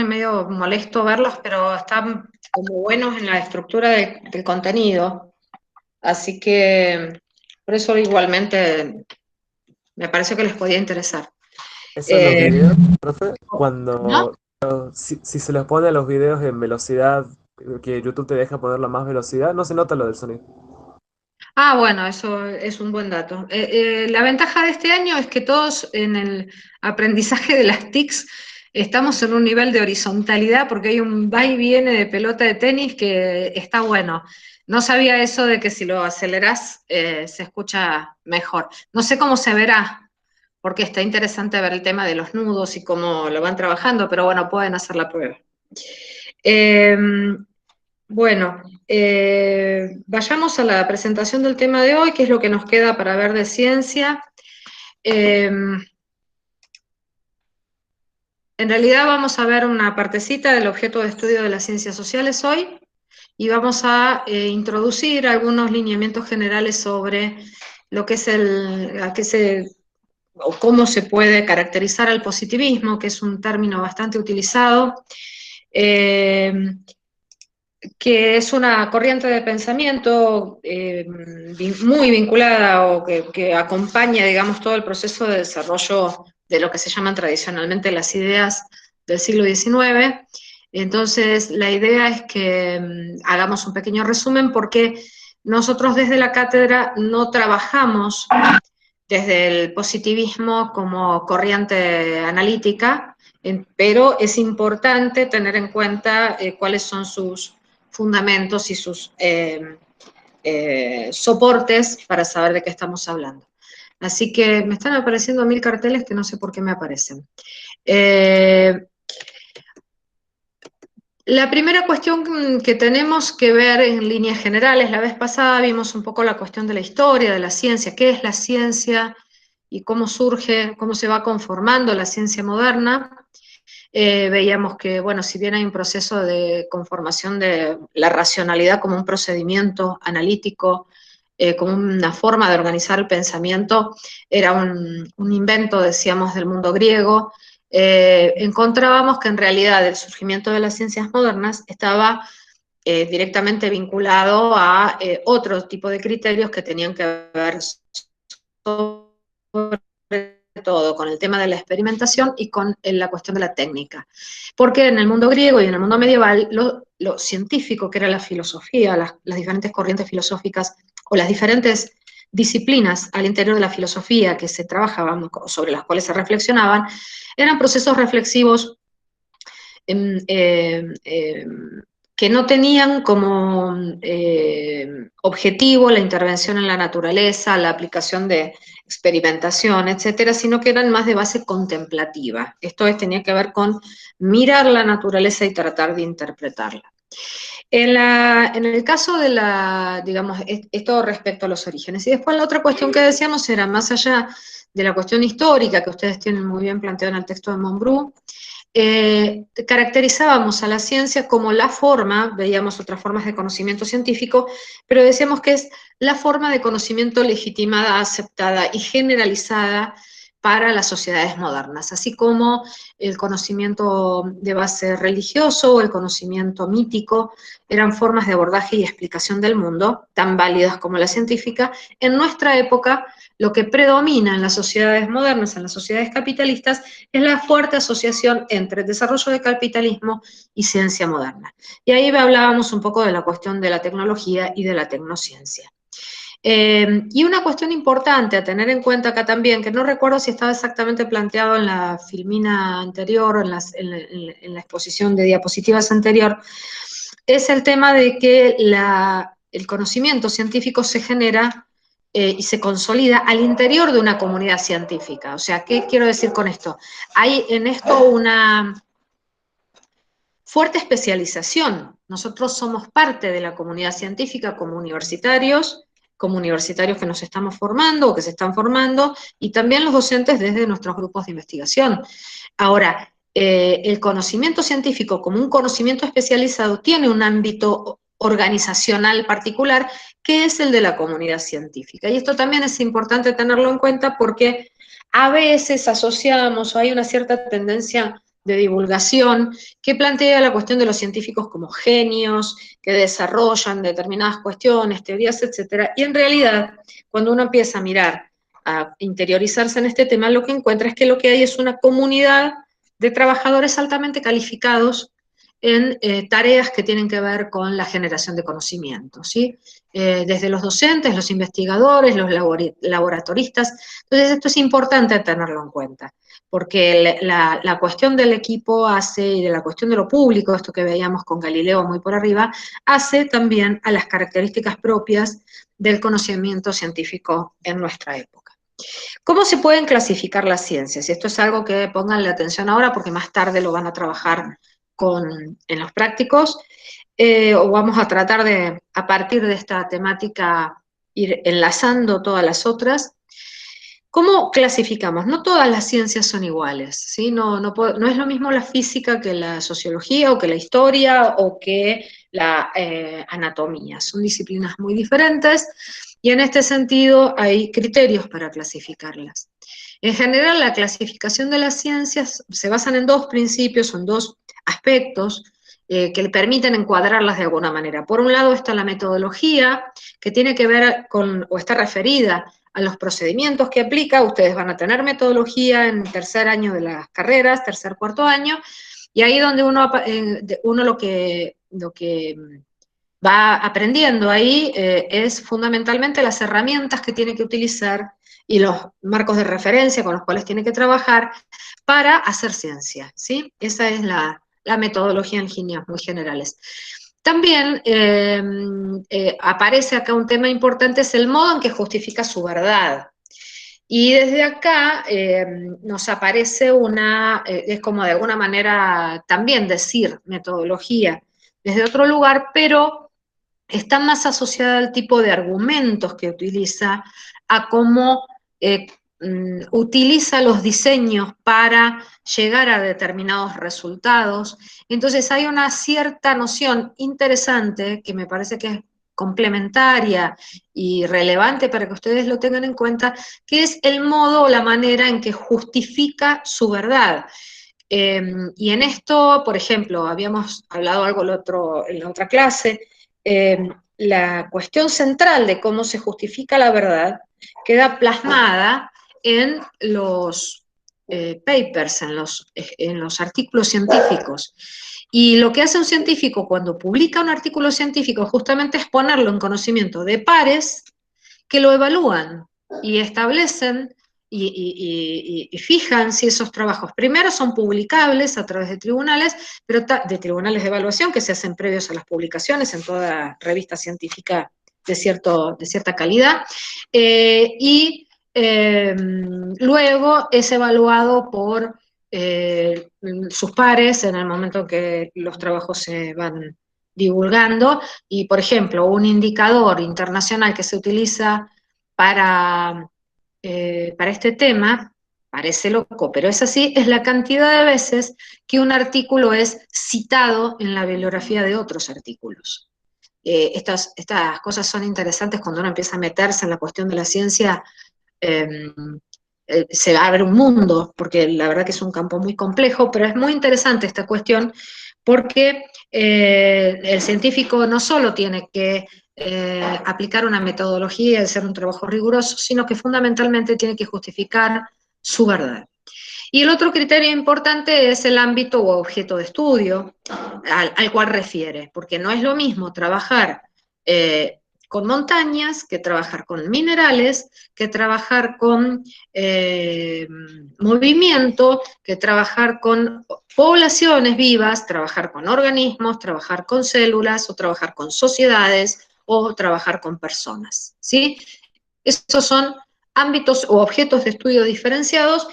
pone medio molesto verlos, pero están como buenos en la estructura del contenido. Así que por eso igualmente me pareció que les podía interesar. Eso de los Eh, videos, profe, ¿No? cuando si se les pone a los videos en velocidad, que YouTube te deja ponerlo a más velocidad, no se nota lo del sonido. Ah, bueno, eso es un buen dato. La ventaja de este año es que todos en el aprendizaje de las TICs estamos en un nivel de horizontalidad porque hay un va y viene de pelota de tenis que está bueno. No sabía eso de que si lo acelerás se escucha mejor. No sé cómo se verá, porque está interesante ver el tema de los nudos y cómo lo van trabajando, pero bueno, pueden hacer la prueba. Eh, bueno, vayamos a la presentación del tema de hoy, que es lo que nos queda para ver de ciencia. Eh, en realidad vamos a ver una partecita del objeto de estudio de las ciencias sociales hoy y vamos a introducir algunos lineamientos generales sobre lo que es o cómo se puede caracterizar al positivismo, que es un término bastante utilizado. Eh, que es una corriente de pensamiento muy vinculada o que acompaña, digamos, todo el proceso de desarrollo de lo que se llaman tradicionalmente las ideas del siglo XIX. Entonces, la idea es que hagamos un pequeño resumen porque nosotros desde la cátedra no trabajamos desde el positivismo como corriente analítica, pero es importante tener en cuenta cuáles son sus fundamentos y sus soportes para saber de qué estamos hablando. Así que me están apareciendo 1000 carteles que no sé por qué me aparecen. La primera cuestión que tenemos que ver en líneas generales, la vez pasada vimos un poco la cuestión de la historia, de la ciencia, qué es la ciencia y cómo surge, cómo se va conformando la ciencia moderna. Veíamos que, bueno, si bien hay un proceso de conformación de la racionalidad como un procedimiento analítico, como una forma de organizar el pensamiento, era un invento, decíamos, del mundo griego. Encontrábamos que en realidad el surgimiento de las ciencias modernas estaba directamente vinculado a otro tipo de criterios que tenían que ver sobre todo con el tema de la experimentación y con la cuestión de la técnica. Porque en el mundo griego y en el mundo medieval, lo científico, que era la filosofía, las diferentes corrientes filosóficas o las diferentes disciplinas al interior de la filosofía que se trabajaban, sobre las cuales se reflexionaban, eran procesos reflexivos eh, eh, que no tenían como objetivo la intervención en la naturaleza, la aplicación de experimentación, etcétera, sino que eran más de base contemplativa. Esto tenía que ver con mirar la naturaleza y tratar de interpretarla. En el caso de digamos, esto respecto a los orígenes. Y después la otra cuestión que decíamos era, más allá de la cuestión histórica que ustedes tienen muy bien planteada en el texto de Monbrú, caracterizábamos a la ciencia como la forma, veíamos otras formas de conocimiento científico, pero decíamos que es la forma de conocimiento legitimada, aceptada y generalizada para las sociedades modernas, así como el conocimiento de base religioso o el conocimiento mítico eran formas de abordaje y explicación del mundo, tan válidas como la científica. En nuestra época, lo que predomina en las sociedades modernas, en las sociedades capitalistas, es la fuerte asociación entre el desarrollo del capitalismo y ciencia moderna. Y ahí hablábamos un poco de la cuestión de la tecnología y de la tecnociencia. Y una cuestión importante a tener en cuenta acá también, que no recuerdo si estaba exactamente planteado en la filmina anterior o en la exposición de diapositivas anterior, es el tema de que el conocimiento científico se genera y se consolida al interior de una comunidad científica. O sea, ¿qué quiero decir con esto? Hay en esto una fuerte especialización. Nosotros somos parte de la comunidad científica como universitarios que nos estamos formando o que se están formando, y también los docentes desde nuestros grupos de investigación. Ahora, el conocimiento científico como un conocimiento especializado tiene un ámbito organizacional particular que es el de la comunidad científica. Y esto también es importante tenerlo en cuenta porque a veces asociamos o hay una cierta tendencia de divulgación, que plantea la cuestión de los científicos como genios, que desarrollan determinadas cuestiones, teorías, etcétera. Y en realidad, cuando uno empieza a mirar, a interiorizarse en este tema, lo que encuentra es que lo que hay es una comunidad de trabajadores altamente calificados en tareas que tienen que ver con la generación de conocimiento, ¿sí? Desde los docentes, los investigadores, los laboratoristas. Entonces, esto es importante tenerlo en cuenta, porque la cuestión del equipo hace, y de la cuestión de lo público, esto que veíamos con Galileo muy por arriba, hace también a las características propias del conocimiento científico en nuestra época. ¿Cómo se pueden clasificar las ciencias? Y esto es algo que pongan la atención ahora porque más tarde lo van a trabajar en los prácticos, o vamos a tratar de, a partir de esta temática, ir enlazando todas las otras. ¿Cómo clasificamos? No todas las ciencias son iguales, ¿sí? No es lo mismo la física que la sociología o que la historia o que la anatomía. Son disciplinas muy diferentes y en este sentido hay criterios para clasificarlas. En general, la clasificación de las ciencias se basan en dos principios, en dos aspectos que le permiten encuadrarlas de alguna manera. Por un lado está la metodología, que tiene que ver con, o está referida a los procedimientos que aplica. Ustedes van a tener metodología en tercer año de las carreras, tercer, cuarto año, y ahí donde uno lo que va aprendiendo ahí es fundamentalmente las herramientas que tiene que utilizar y los marcos de referencia con los cuales tiene que trabajar para hacer ciencia, ¿sí? Esa es la metodología en líneas muy generales. También aparece acá un tema importante, es el modo en que justifica su verdad. Y desde acá nos aparece es como de alguna manera también decir metodología desde otro lugar, pero está más asociada al tipo de argumentos que utiliza, a cómo utiliza los diseños para llegar a determinados resultados. Entonces hay una cierta noción interesante que me parece que es complementaria y relevante para que ustedes lo tengan en cuenta, que es el modo o la manera en que justifica su verdad. Y en esto, por ejemplo, habíamos hablado algo en la otra clase, la cuestión central de cómo se justifica la verdad queda plasmada en los papers, en los artículos científicos. Y lo que hace un científico cuando publica un artículo científico justamente es ponerlo en conocimiento de pares que lo evalúan y establecen y fijan si esos trabajos primero son publicables a través de tribunales, pero de tribunales de evaluación que se hacen previos a las publicaciones en toda revista científica de cierta calidad, y luego es evaluado por sus pares en el momento en que los trabajos se van divulgando, y por ejemplo, un indicador internacional que se utiliza para este tema, parece loco, pero es así, es la cantidad de veces que un artículo es citado en la bibliografía de otros artículos. Estas cosas son interesantes cuando uno empieza a meterse en la cuestión de la ciencia. eh, Se va a ver un mundo, porque la verdad que es un campo muy complejo, pero es muy interesante esta cuestión, porque el científico no solo tiene que aplicar una metodología y hacer un trabajo riguroso, sino que fundamentalmente tiene que justificar su verdad. Y el otro criterio importante es el ámbito o objeto de estudio al cual refiere, porque no es lo mismo trabajar con montañas que trabajar con minerales, que trabajar con movimiento, que trabajar con poblaciones vivas, trabajar con organismos, trabajar con células, o trabajar con sociedades, o trabajar con personas, ¿sí? Esos son ámbitos o objetos de estudio diferenciados,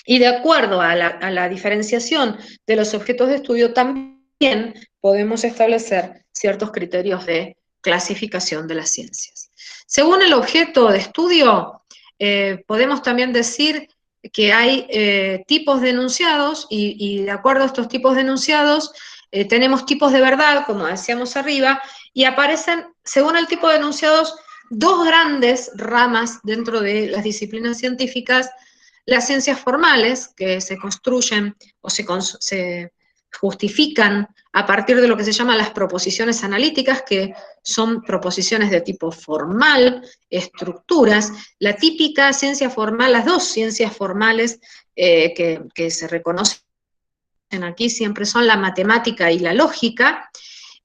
y de acuerdo a la diferenciación de los objetos de estudio también podemos establecer ciertos criterios de clasificación de las ciencias. Según el objeto de estudio, podemos también decir que hay tipos de enunciados, y de acuerdo a estos tipos de enunciados tenemos tipos de verdad, como decíamos arriba, y aparecen, según el tipo de enunciados, dos grandes ramas dentro de las disciplinas científicas, las ciencias formales, que se construyen o se justifican a partir de lo que se llaman las proposiciones analíticas, que son proposiciones de tipo formal, estructuras. La típica ciencia formal, las dos ciencias formales que se reconocen aquí siempre son la matemática y la lógica,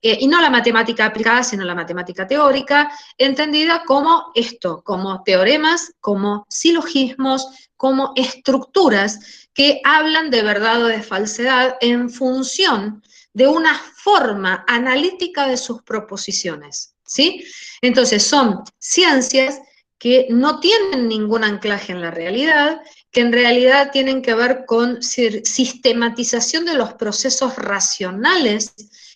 y no la matemática aplicada, sino la matemática teórica, entendida como esto, como teoremas, como silogismos, como estructuras que hablan de verdad o de falsedad en función de una forma analítica de sus proposiciones, ¿sí? Entonces son ciencias que no tienen ningún anclaje en la realidad, que en realidad tienen que ver con sistematización de los procesos racionales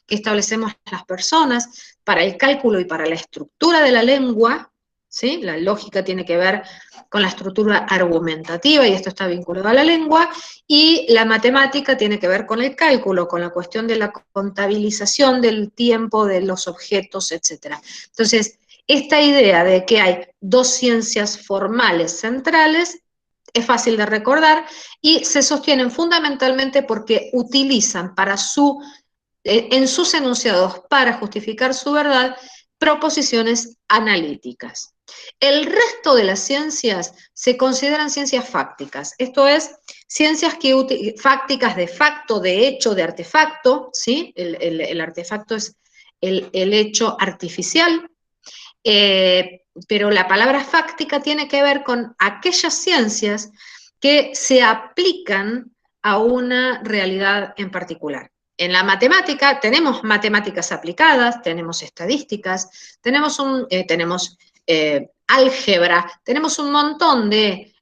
que establecemos las personas para el cálculo y para la estructura de la lengua, ¿sí? La lógica tiene que ver con la estructura argumentativa, y esto está vinculado a la lengua, y la matemática tiene que ver con el cálculo, con la cuestión de la contabilización del tiempo, de los objetos, etc. Entonces, esta idea de que hay dos ciencias formales centrales es fácil de recordar y se sostienen fundamentalmente porque utilizan en sus enunciados para justificar su verdad proposiciones analíticas. El resto de las ciencias se consideran ciencias fácticas, esto es, ciencias fácticas de facto, de hecho, de artefacto, ¿sí? El artefacto es el hecho artificial, pero la palabra fáctica tiene que ver con aquellas ciencias que se aplican a una realidad en particular. En la matemática tenemos matemáticas aplicadas, tenemos estadísticas, tenemos álgebra, tenemos un montón de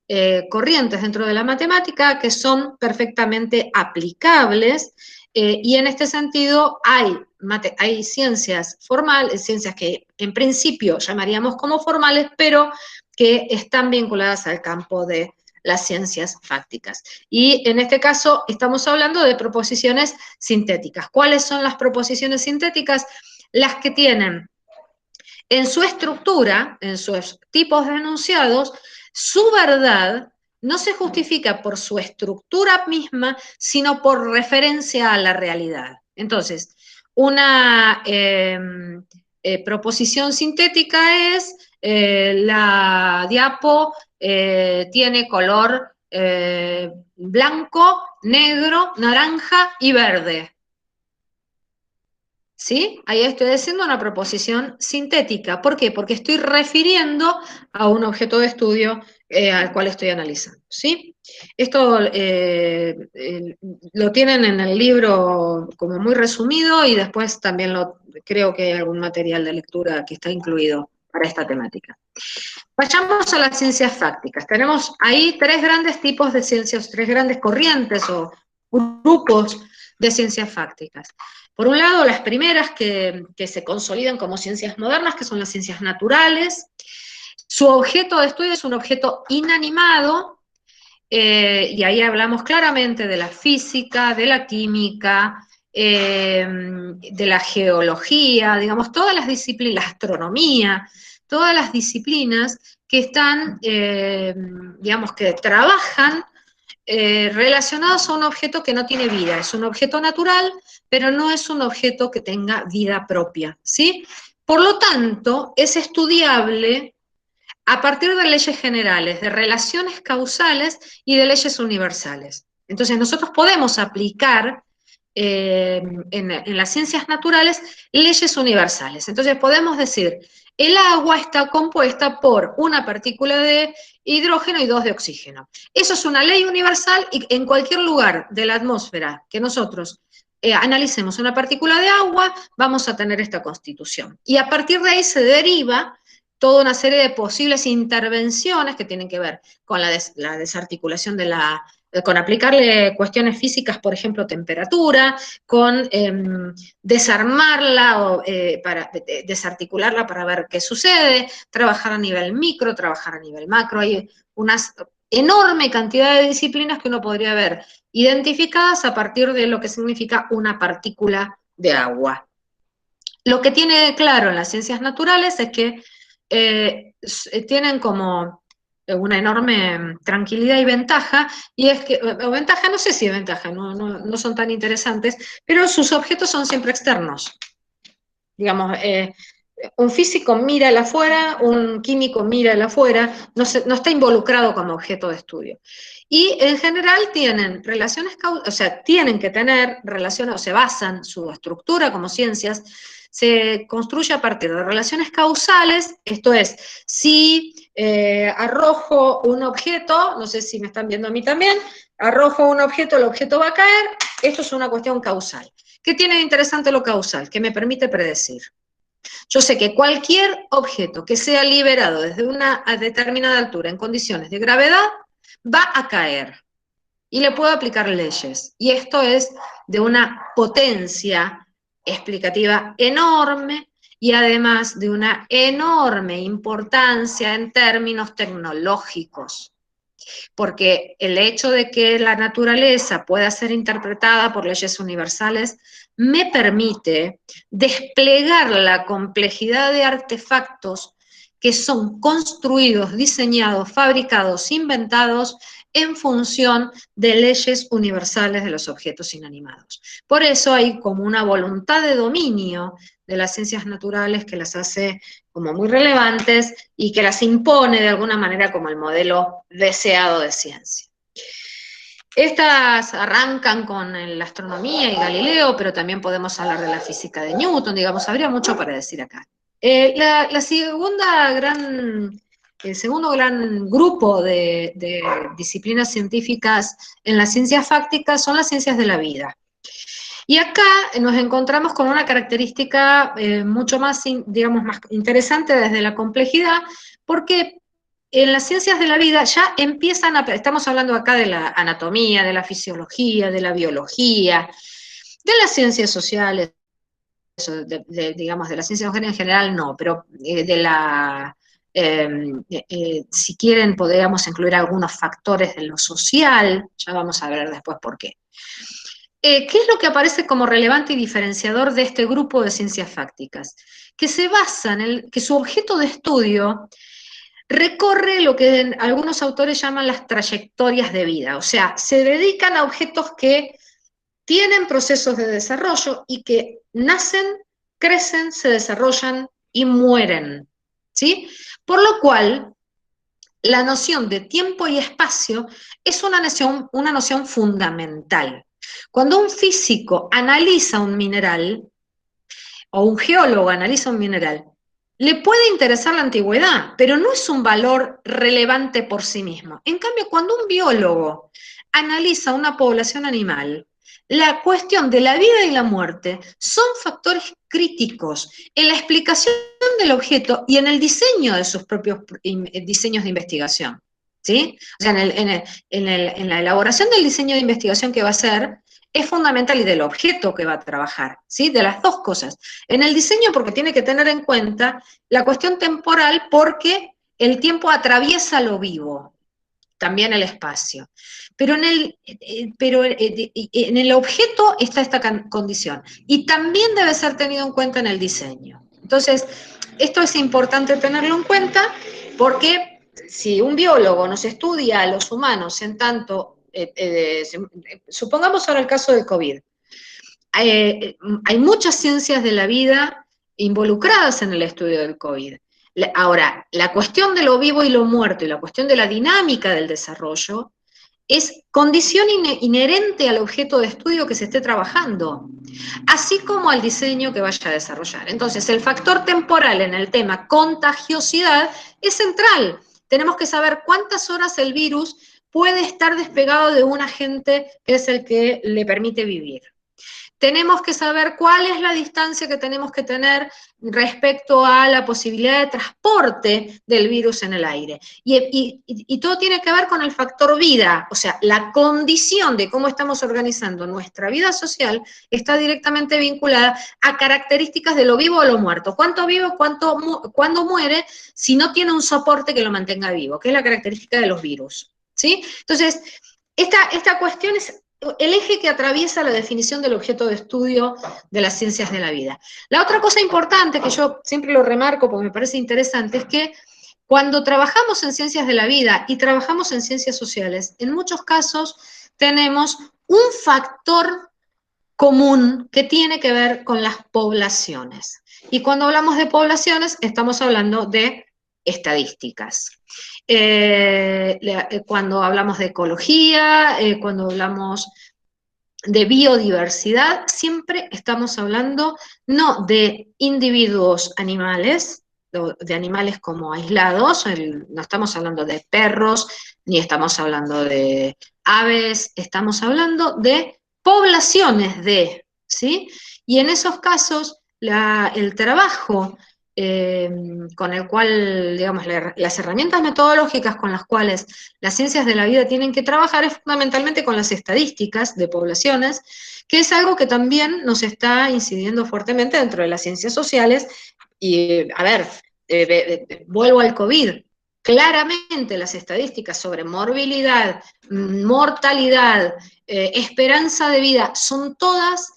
corrientes dentro de la matemática que son perfectamente aplicables, y en este sentido hay ciencias formales, ciencias que en principio llamaríamos como formales, pero que están vinculadas al campo de las ciencias fácticas. Y en este caso estamos hablando de proposiciones sintéticas. ¿Cuáles son las proposiciones sintéticas? Las que tienen en su estructura, en sus tipos de enunciados, su verdad no se justifica por su estructura misma, sino por referencia a la realidad. Entonces, una proposición sintética es la diapo tiene color blanco, negro, naranja y verde. ¿Sí? Ahí estoy haciendo una proposición sintética. ¿Por qué? Porque estoy refiriendo a un objeto de estudio al cual estoy analizando. ¿Sí? Esto lo tienen en el libro como muy resumido, y después también creo que hay algún material de lectura que está incluido para esta temática. Vayamos a las ciencias fácticas. Tenemos ahí tres grandes tipos de ciencias, tres grandes corrientes o grupos de ciencias fácticas. Por un lado, las primeras que se consolidan como ciencias modernas, que son las ciencias naturales. Su objeto de estudio es un objeto inanimado, y ahí hablamos claramente de la física, de la química, de la geología, digamos, todas las disciplinas, la astronomía, todas las disciplinas que están, digamos, que trabajan relacionados a un objeto que no tiene vida. Es un objeto natural, pero no es un objeto que tenga vida propia, ¿sí? Por lo tanto, es estudiable a partir de leyes generales, de relaciones causales y de leyes universales. Entonces, nosotros podemos aplicar en las ciencias naturales leyes universales. Entonces, podemos decir, el agua está compuesta por una partícula de hidrógeno y dos de oxígeno. Eso es una ley universal, y en cualquier lugar de la atmósfera que nosotros analicemos una partícula de agua, vamos a tener esta constitución. Y a partir de ahí se deriva toda una serie de posibles intervenciones que tienen que ver con la desarticulación con aplicarle cuestiones físicas, por ejemplo, temperatura, con desarmarla o desarticularla para ver qué sucede, trabajar a nivel micro, trabajar a nivel macro. Hay una enorme cantidad de disciplinas que uno podría ver identificadas a partir de lo que significa una partícula de agua. Lo que tiene claro en las ciencias naturales es que tienen como una enorme tranquilidad y ventaja, y es que, o ventaja, no sé si es ventaja, no son tan interesantes, pero sus objetos son siempre externos. Digamos, un físico mira el afuera, un químico mira el afuera, no está involucrado como objeto de estudio. Y en general tienen relaciones, o sea, tienen que tener relaciones, o se basan, su estructura como ciencias, se construye a partir de relaciones causales, esto es, si arrojo un objeto, no sé si me están viendo a mí también, arrojo un objeto, el objeto va a caer, esto es una cuestión causal. ¿Qué tiene de interesante lo causal? Que me permite predecir. Yo sé que cualquier objeto que sea liberado desde una determinada altura en condiciones de gravedad va a caer y le puedo aplicar leyes. Y esto es de una potencia explicativa enorme y además de una enorme importancia en términos tecnológicos. Porque el hecho de que la naturaleza pueda ser interpretada por leyes universales me permite desplegar la complejidad de artefactos que son construidos, diseñados, fabricados, inventados en función de leyes universales de los objetos inanimados. Por eso hay como una voluntad de dominio de las ciencias naturales que las hace como muy relevantes y que las impone de alguna manera como el modelo deseado de ciencia. Estas arrancan con la astronomía y Galileo, pero también podemos hablar de la física de Newton, digamos, habría mucho para decir acá. La segunda el segundo gran grupo de disciplinas científicas en las ciencias fácticas son las ciencias de la vida. Y acá nos encontramos con una característica mucho más, digamos, más interesante desde la complejidad, porque en las ciencias de la vida ya empiezan estamos hablando acá de la anatomía, de la fisiología, de la biología, de las ciencias sociales, digamos, de las ciencias en general no, pero de la, si quieren podríamos incluir algunos factores de lo social, ya vamos a ver después por qué. ¿Qué es lo que aparece como relevante y diferenciador de este grupo de ciencias fácticas? Que se basa en que su objeto de estudio recorre lo que algunos autores llaman las trayectorias de vida, o sea, se dedican a objetos que tienen procesos de desarrollo y que nacen, crecen, se desarrollan y mueren, ¿sí? Por lo cual, la noción de tiempo y espacio es una noción fundamental. Cuando un físico analiza un mineral, o un geólogo analiza un mineral, le puede interesar la antigüedad, pero no es un valor relevante por sí mismo. En cambio, cuando un biólogo analiza una población animal, la cuestión de la vida y la muerte son factores críticos en la explicación del objeto y en el diseño de sus propios diseños de investigación. ¿Sí? O sea, en la elaboración del diseño de investigación que va a hacer, es fundamental y del objeto que va a trabajar, ¿sí? De las dos cosas. En el diseño porque tiene que tener en cuenta la cuestión temporal porque el tiempo atraviesa lo vivo, también el espacio. Pero en el objeto está esta condición y también debe ser tenido en cuenta en el diseño. Entonces, esto es importante tenerlo en cuenta porque si un biólogo nos estudia a los humanos en tanto, supongamos ahora el caso del COVID, hay muchas ciencias de la vida involucradas en el estudio del COVID. Ahora, la cuestión de lo vivo y lo muerto y la cuestión de la dinámica del desarrollo es condición inherente al objeto de estudio que se esté trabajando, así como al diseño que vaya a desarrollar. Entonces, el factor temporal en el tema contagiosidad es central. Tenemos que saber cuántas horas el virus puede estar despegado de un agente que es el que le permite vivir. Tenemos que saber cuál es la distancia que tenemos que tener respecto a la posibilidad de transporte del virus en el aire. Y todo tiene que ver con el factor vida, o sea, la condición de cómo estamos organizando nuestra vida social está directamente vinculada a características de lo vivo o lo muerto. ¿Cuánto vive, cuándo muere, si no tiene un soporte que lo mantenga vivo? Que es la característica de los virus, ¿sí? Entonces, esta cuestión es el eje que atraviesa la definición del objeto de estudio de las ciencias de la vida. La otra cosa importante, que yo siempre lo remarco porque me parece interesante, es que Cuando trabajamos en ciencias de la vida y trabajamos en ciencias sociales, en muchos casos tenemos un factor común que tiene que ver con las poblaciones. Y cuando hablamos de poblaciones, estamos hablando de estadísticas. Cuando hablamos de ecología, cuando hablamos de biodiversidad, siempre estamos hablando no de individuos animales, de animales como aislados, no estamos hablando de perros, ni estamos hablando de aves, estamos hablando de poblaciones de, ¿sí? Y en esos casos, el trabajo con el cual, digamos, las herramientas metodológicas con las cuales las ciencias de la vida tienen que trabajar es fundamentalmente con las estadísticas de poblaciones, que es algo que también nos está incidiendo fuertemente dentro de las ciencias sociales. Y, a ver, vuelvo al COVID. Claramente las estadísticas sobre morbilidad, mortalidad, esperanza de vida, son todas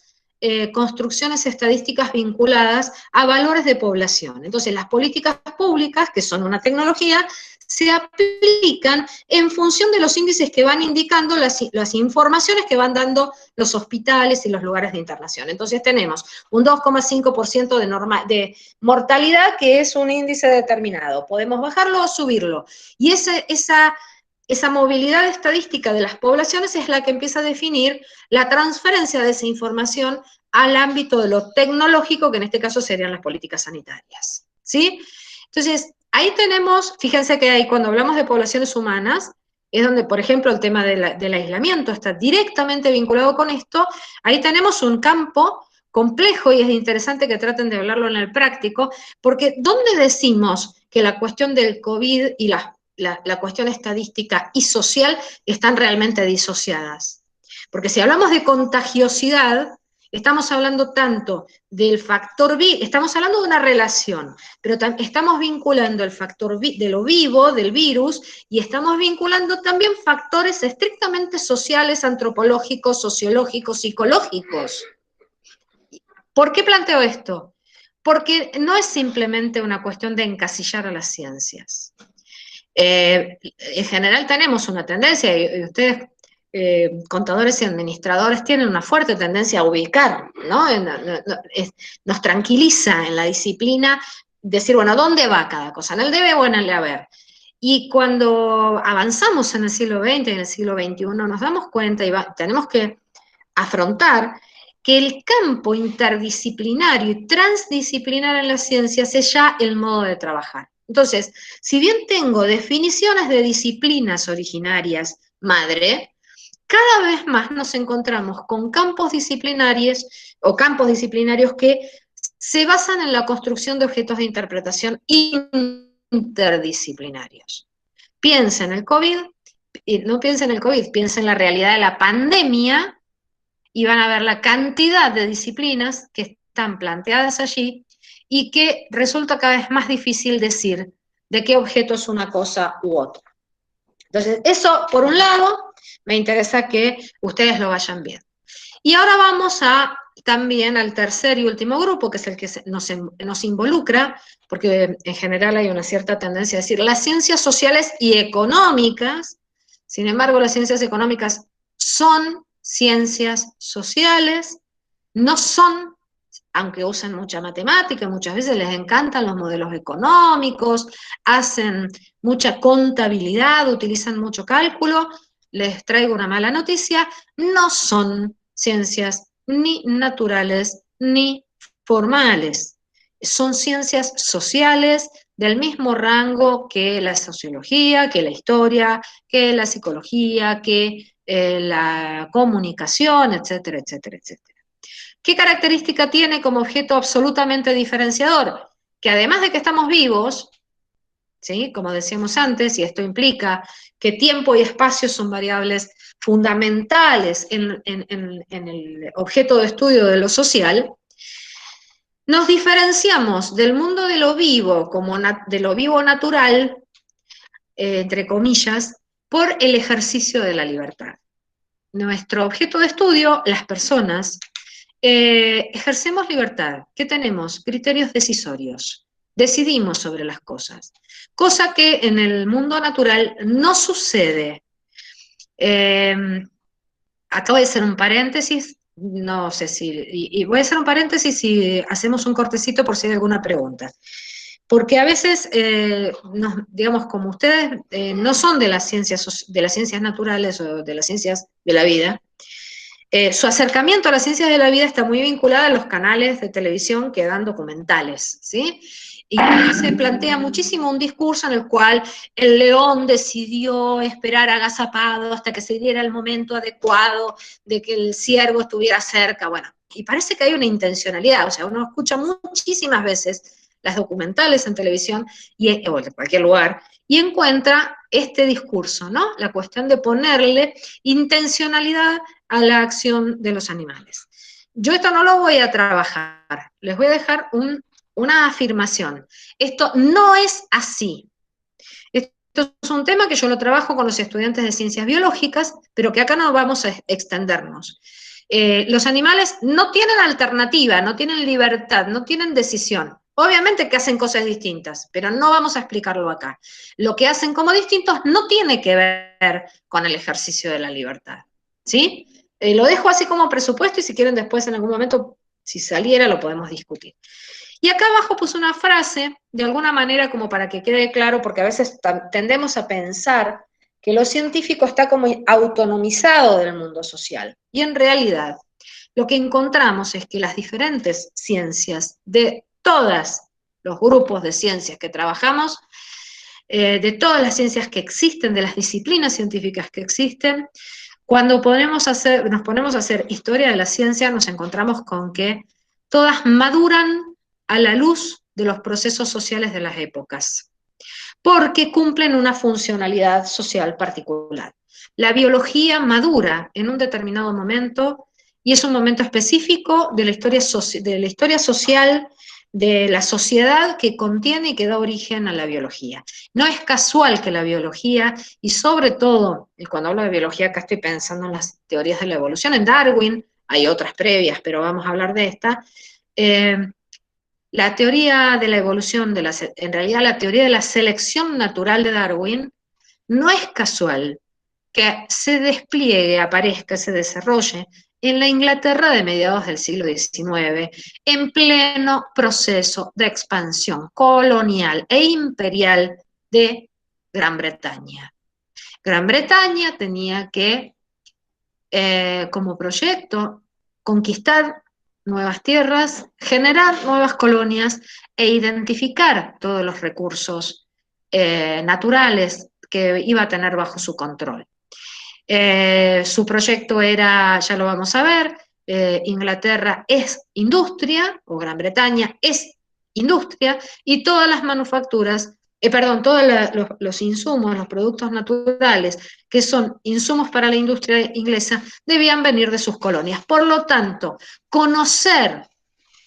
construcciones estadísticas vinculadas a valores de población. Entonces, las políticas públicas, que son una tecnología, se aplican en función de los índices que van indicando las informaciones que van dando los hospitales y los lugares de internación. Entonces tenemos un 2,5% de mortalidad, que es un índice determinado. Podemos bajarlo o subirlo. Y esa movilidad estadística de las poblaciones es la que empieza a definir la transferencia de esa información al ámbito de lo tecnológico, que en este caso serían las políticas sanitarias, ¿sí? Entonces, ahí tenemos, fíjense que ahí cuando hablamos de poblaciones humanas, es donde, por ejemplo, el tema del aislamiento está directamente vinculado con esto. Ahí tenemos un campo complejo y es interesante que traten de hablarlo en el práctico, porque ¿dónde decimos que la cuestión del COVID y la cuestión estadística y social están realmente disociadas? Porque si hablamos de contagiosidad, estamos hablando tanto del factor estamos hablando de una relación, pero estamos vinculando el factor de lo vivo, del virus, y estamos vinculando también factores estrictamente sociales, antropológicos, sociológicos, psicológicos. ¿Por qué planteo esto? Porque no es simplemente una cuestión de encasillar a las ciencias. En general tenemos una tendencia, y ustedes, contadores y administradores, tienen una fuerte tendencia a ubicar, ¿no? Nos tranquiliza en la disciplina decir, bueno, ¿dónde va cada cosa? ¿En el debe o en el haber? Y cuando avanzamos en el siglo XX y en el siglo XXI, nos damos cuenta y tenemos que afrontar que el campo interdisciplinario y transdisciplinar en las ciencias es ya el modo de trabajar. Entonces, si bien tengo definiciones de disciplinas originarias madre, cada vez más nos encontramos con campos disciplinarios o campos disciplinarios que se basan en la construcción de objetos de interpretación interdisciplinarios. Piensa en el COVID, no piensa en el COVID, piensa en la realidad de la pandemia, y van a ver la cantidad de disciplinas que están planteadas allí y que resulta cada vez más difícil decir de qué objeto es una cosa u otra. Entonces, eso, por un lado, me interesa que ustedes lo vayan viendo. Y ahora vamos también al tercer y último grupo, que es el que nos involucra, porque en general hay una cierta tendencia a decir las ciencias sociales y económicas. Sin embargo, las ciencias económicas son ciencias sociales, no son, aunque usan mucha matemática, muchas veces les encantan los modelos económicos, hacen mucha contabilidad, utilizan mucho cálculo. Les traigo una mala noticia: no son ciencias ni naturales ni formales. Son ciencias sociales del mismo rango que la sociología, que la historia, que la psicología, que la comunicación, etcétera, etcétera, etcétera. ¿Qué característica tiene como objeto absolutamente diferenciador? Que además de que estamos vivos, ¿sí?, como decíamos antes, y esto implica que tiempo y espacio son variables fundamentales en el objeto de estudio de lo social, nos diferenciamos del mundo de lo vivo, como de lo vivo natural, entre comillas, por el ejercicio de la libertad. Nuestro objeto de estudio, las personas, ejercemos libertad. ¿Qué tenemos? Criterios decisorios. decidimos sobre las cosas, cosa que en el mundo natural no sucede. Acá voy a hacer un paréntesis, no sé si, y voy a hacer un paréntesis y hacemos un cortecito por si hay alguna pregunta. Porque a veces, digamos, como ustedes no son de las ciencias naturales o de las ciencias de la vida, su acercamiento a las ciencias de la vida está muy vinculado a los canales de televisión que dan documentales, ¿sí? Y ahí se plantea muchísimo un discurso en el cual el león decidió esperar agazapado hasta que se diera el momento adecuado de que el ciervo estuviera cerca, bueno, y parece que hay una intencionalidad, o sea, uno escucha muchísimas veces las documentales en televisión o en cualquier lugar, y encuentra este discurso, ¿no? La cuestión de ponerle intencionalidad a la acción de los animales. Yo esto no lo voy a trabajar, les voy a dejar una afirmación. Esto no es así. Esto es un tema que yo lo trabajo con los estudiantes de ciencias biológicas, pero que acá no vamos a extendernos. Los animales no tienen alternativa, no tienen libertad, no tienen decisión. Obviamente que hacen cosas distintas, pero no vamos a explicarlo acá. Lo que hacen como distintos no tiene que ver con el ejercicio de la libertad. ¿Sí? Lo dejo así como presupuesto y si quieren después en algún momento, si saliera, lo podemos discutir. Y acá abajo puse una frase, de alguna manera como para que quede claro, porque a veces tendemos a pensar que lo científico está como autonomizado del mundo social. Y en realidad, lo que encontramos es que las diferentes ciencias de todos los grupos de ciencias que trabajamos, de todas las ciencias que existen, de las disciplinas científicas que existen, cuando nos ponemos a hacer historia de la ciencia, nos encontramos con que todas maduran a la luz de los procesos sociales de las épocas, porque cumplen una funcionalidad social particular. La biología madura en un determinado momento y es un momento específico de la historia social de la sociedad que contiene y que da origen a la biología. No es casual que la biología, y sobre todo, y cuando hablo de biología acá estoy pensando en las teorías de la evolución, en Darwin, hay otras previas, pero vamos a hablar de esta, la teoría de la evolución, en realidad la teoría de la selección natural de Darwin, no es casual que se despliegue, aparezca, se desarrolle en la Inglaterra de mediados del siglo XIX, en pleno proceso de expansión colonial e imperial de Gran Bretaña. Gran Bretaña tenía que, como proyecto, conquistar nuevas tierras, generar nuevas colonias e identificar todos los recursos naturales que iba a tener bajo su control. Su proyecto era, ya lo vamos a ver, Inglaterra es industria, o Gran Bretaña es industria, y todas las manufacturas, todos los insumos, los productos naturales, que son insumos para la industria inglesa, debían venir de sus colonias. Por lo tanto, conocer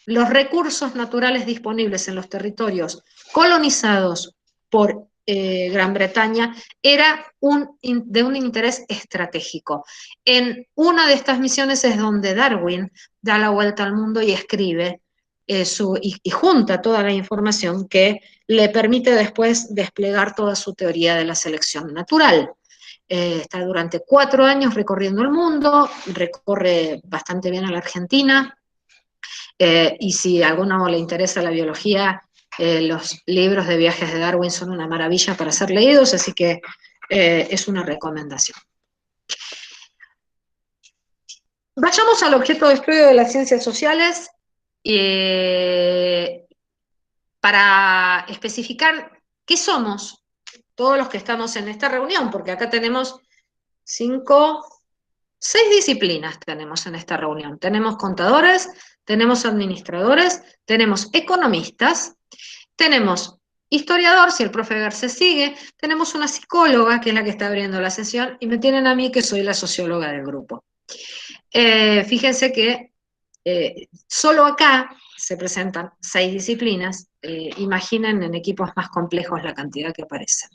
los recursos naturales disponibles en los territorios colonizados por Gran Bretaña era de un interés estratégico. En una de estas misiones es donde Darwin da la vuelta al mundo y escribe y junta toda la información que le permite después desplegar toda su teoría de la selección natural. Está durante 4 años recorriendo el mundo, recorre bastante bien a la Argentina, y si a alguno le interesa la biología, los libros de viajes de Darwin son una maravilla para ser leídos, así que es una recomendación. Vayamos al objeto de estudio de las ciencias sociales para especificar qué somos todos los que estamos en esta reunión, porque acá tenemos 6 disciplinas tenemos en esta reunión. Tenemos contadores, tenemos administradores, tenemos economistas, tenemos historiador, si el profe Garcés sigue, tenemos una psicóloga, que es la que está abriendo la sesión, y me tienen a mí, que soy la socióloga del grupo. Fíjense que solo acá se presentan 6 disciplinas, imaginen en equipos más complejos la cantidad que aparecen.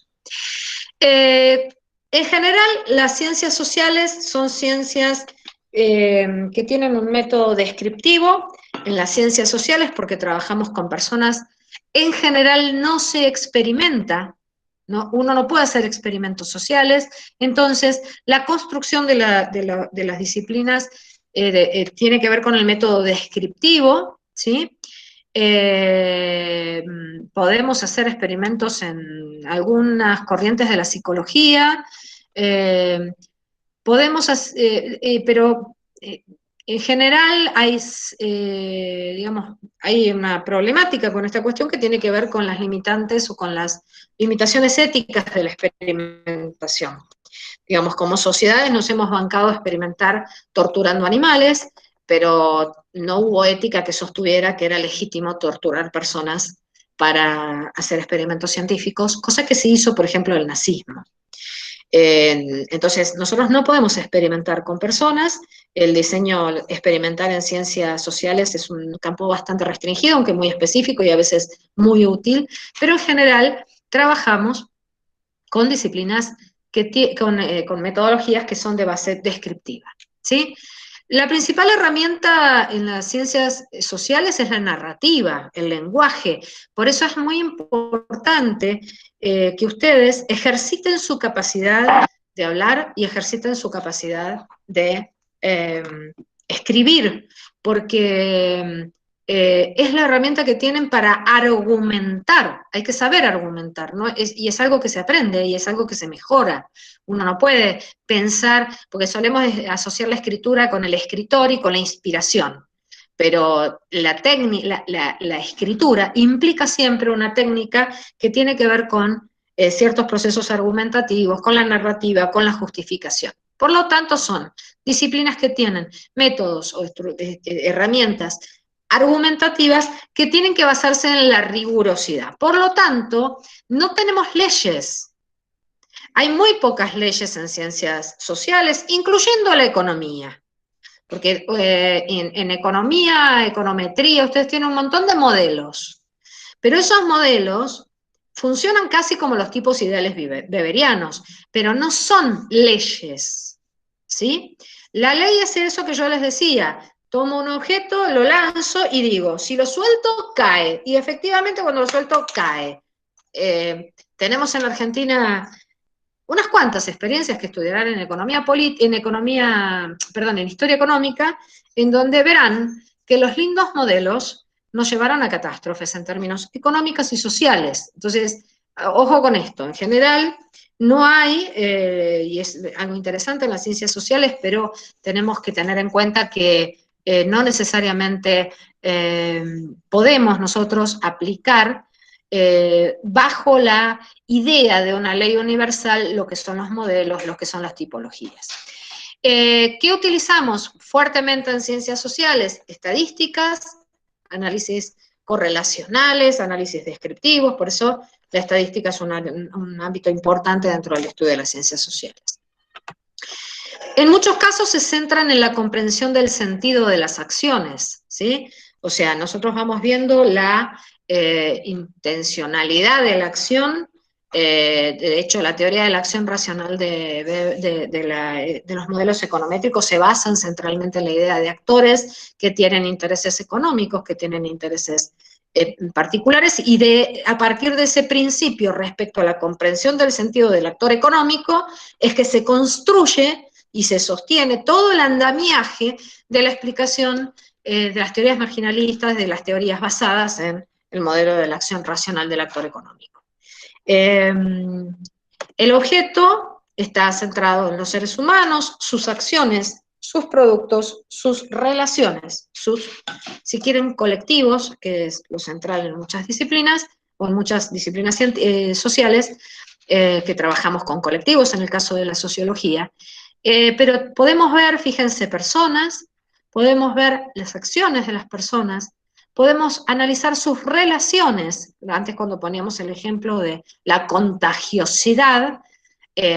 En general, las ciencias sociales son ciencias que tienen un método descriptivo. En las ciencias sociales, porque trabajamos con personas En general no se experimenta, ¿no? Uno no puede hacer experimentos sociales, entonces la construcción de las disciplinas tiene que ver con el método descriptivo, ¿sí? Podemos hacer experimentos en algunas corrientes de la psicología, eh, pero en general digamos, hay una problemática con esta cuestión que tiene que ver con las limitantes o con las limitaciones éticas de la experimentación. Digamos, como sociedades nos hemos bancado a experimentar torturando animales, pero no hubo ética que sostuviera que era legítimo torturar personas para hacer experimentos científicos, cosa que se hizo, por ejemplo, el nazismo. Entonces, nosotros no podemos experimentar con personas, el diseño experimental en ciencias sociales es un campo bastante restringido, aunque muy específico y a veces muy útil, pero en general trabajamos con disciplinas con metodologías que son de base descriptiva, ¿sí? La principal herramienta en las ciencias sociales es la narrativa, el lenguaje. Por eso es muy importante que ustedes ejerciten su capacidad de hablar y ejerciten su capacidad de eh, escribir, porque es la herramienta que tienen para argumentar. Hay que saber argumentar, ¿no? Y es algo que se aprende y es algo que se mejora. Uno no puede pensar, porque solemos asociar la escritura con el escritor y con la inspiración, pero la escritura implica siempre una técnica que tiene que ver con ciertos procesos argumentativos, con la narrativa, con la justificación. Por lo tanto, son disciplinas que tienen métodos o herramientas argumentativas que tienen que basarse en la rigurosidad. Por lo tanto, no tenemos leyes. Hay muy pocas leyes en ciencias sociales, incluyendo la economía. Porque en economía, econometría, ustedes tienen un montón de modelos. Pero esos modelos funcionan casi como los tipos ideales weberianos, pero no son leyes, ¿sí? La ley es eso que yo les decía. Tomo un objeto, lo lanzo y digo, si lo suelto, cae. Y efectivamente cuando lo suelto, cae. Tenemos en Argentina unas cuantas experiencias que estudiarán en en historia económica, en donde verán que los lindos modelos nos llevaron a catástrofes en términos económicos y sociales. Entonces, ojo con esto, en general no hay, y es algo interesante en las ciencias sociales, pero tenemos que tener en cuenta que no necesariamente podemos nosotros aplicar bajo la idea de una ley universal lo que son los modelos, lo que son las tipologías. ¿Qué utilizamos fuertemente en ciencias sociales? Estadísticas, análisis correlacionales, análisis descriptivos, por eso la estadística es un ámbito importante dentro del estudio de las ciencias sociales. En muchos casos se centran en la comprensión del sentido de las acciones, ¿sí? O sea, nosotros vamos viendo la intencionalidad de la acción. De hecho, la teoría de la acción racional de los modelos econométricos se basan centralmente en la idea de actores que tienen intereses económicos, que tienen intereses particulares, y a partir de ese principio respecto a la comprensión del sentido del actor económico, es que se construye y se sostiene todo el andamiaje de la explicación de las teorías marginalistas, de las teorías basadas en el modelo de la acción racional del actor económico. El objeto está centrado en los seres humanos, sus acciones, sus productos, sus relaciones, si quieren, colectivos, que es lo central en muchas disciplinas, o en muchas disciplinas sociales, que trabajamos con colectivos, en el caso de la sociología. Pero podemos ver, fíjense, personas, podemos ver las acciones de las personas, podemos analizar sus relaciones. Antes cuando poníamos el ejemplo de la contagiosidad,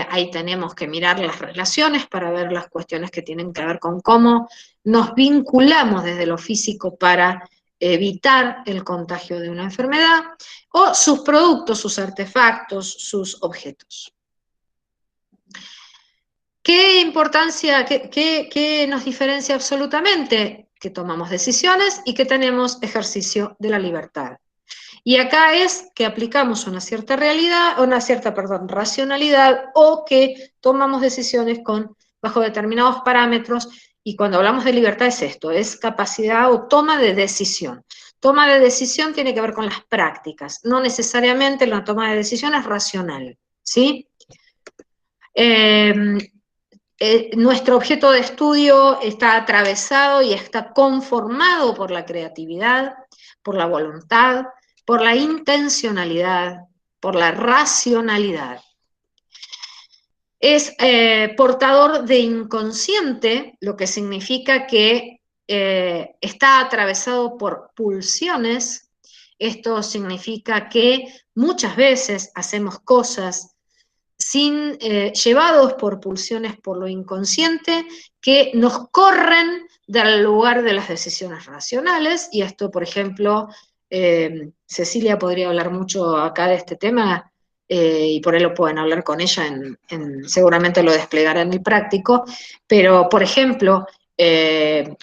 ahí tenemos que mirar las relaciones para ver las cuestiones que tienen que ver con cómo nos vinculamos desde lo físico para evitar el contagio de una enfermedad, o sus productos, sus artefactos, sus objetos. ¿Qué importancia, qué nos diferencia absolutamente? Que tomamos decisiones y que tenemos ejercicio de la libertad. Y acá es que aplicamos una cierta realidad, racionalidad, o que tomamos decisiones bajo determinados parámetros, y cuando hablamos de libertad es esto, es capacidad o toma de decisión. Toma de decisión tiene que ver con las prácticas, no necesariamente la toma de decisión es racional, ¿sí? Nuestro objeto de estudio está atravesado y está conformado por la creatividad, por la voluntad, por la intencionalidad, por la racionalidad. Es portador de inconsciente, lo que significa que está atravesado por pulsiones. Esto significa que muchas veces hacemos cosas llevados por pulsiones por lo inconsciente que nos corren del lugar de las decisiones racionales, y esto, por ejemplo, Cecilia podría hablar mucho acá de este tema, y por ahí lo pueden hablar con ella, seguramente lo desplegará en el práctico, pero, por ejemplo,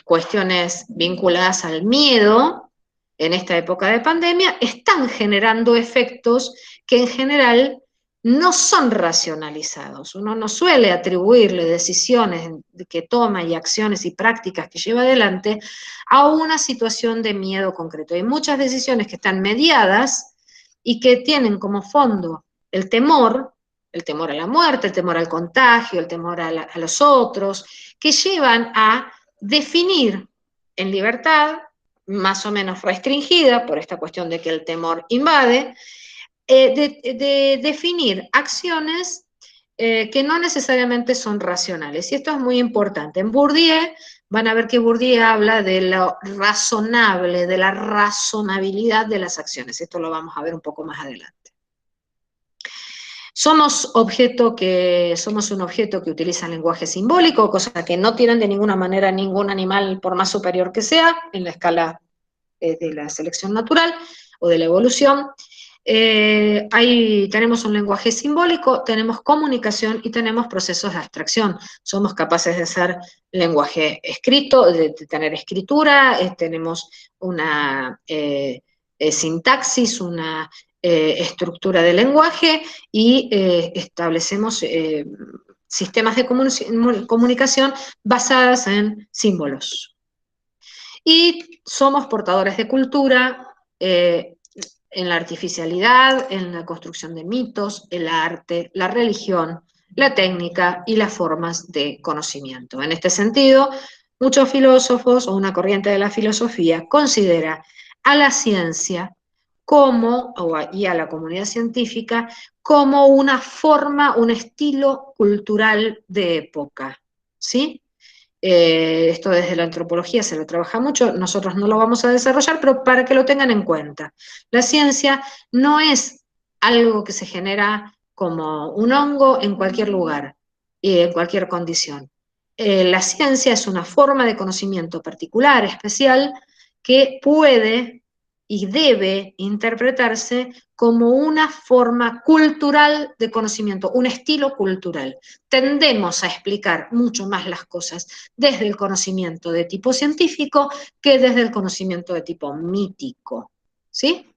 cuestiones vinculadas al miedo en esta época de pandemia están generando efectos que en general no son racionalizados. Uno no suele atribuirle decisiones que toma y acciones y prácticas que lleva adelante a una situación de miedo concreto. Hay muchas decisiones que están mediadas y que tienen como fondo el temor a la muerte, el temor al contagio, el temor a los otros, que llevan a definir en libertad, más o menos restringida por esta cuestión de que el temor invade, de definir acciones que no necesariamente son racionales. Y esto es muy importante. En Bourdieu, van a ver que Bourdieu habla de lo razonable, de la razonabilidad de las acciones. Esto lo vamos a ver un poco más adelante. Somos un objeto que utiliza lenguaje simbólico, cosa que no tienen de ninguna manera ningún animal, por más superior que sea, en la escala de la selección natural o de la evolución. Tenemos un lenguaje simbólico, tenemos comunicación y tenemos procesos de abstracción. Somos capaces de hacer lenguaje escrito, de tener escritura, tenemos una sintaxis, una estructura de lenguaje, y establecemos sistemas de comunicación basadas en símbolos. Y somos portadores de cultura, en la artificialidad, en la construcción de mitos, el arte, la religión, la técnica y las formas de conocimiento. En este sentido, muchos filósofos o una corriente de la filosofía considera a la ciencia y a la comunidad científica como una forma, un estilo cultural de época, ¿sí? Esto desde la antropología se lo trabaja mucho, nosotros no lo vamos a desarrollar, pero para que lo tengan en cuenta. La ciencia no es algo que se genera como un hongo en cualquier lugar y en cualquier condición. La ciencia es una forma de conocimiento particular, especial, que puede y debe interpretarse como una forma cultural de conocimiento, un estilo cultural. Tendemos a explicar mucho más las cosas desde el conocimiento de tipo científico que desde el conocimiento de tipo mítico, ¿sí?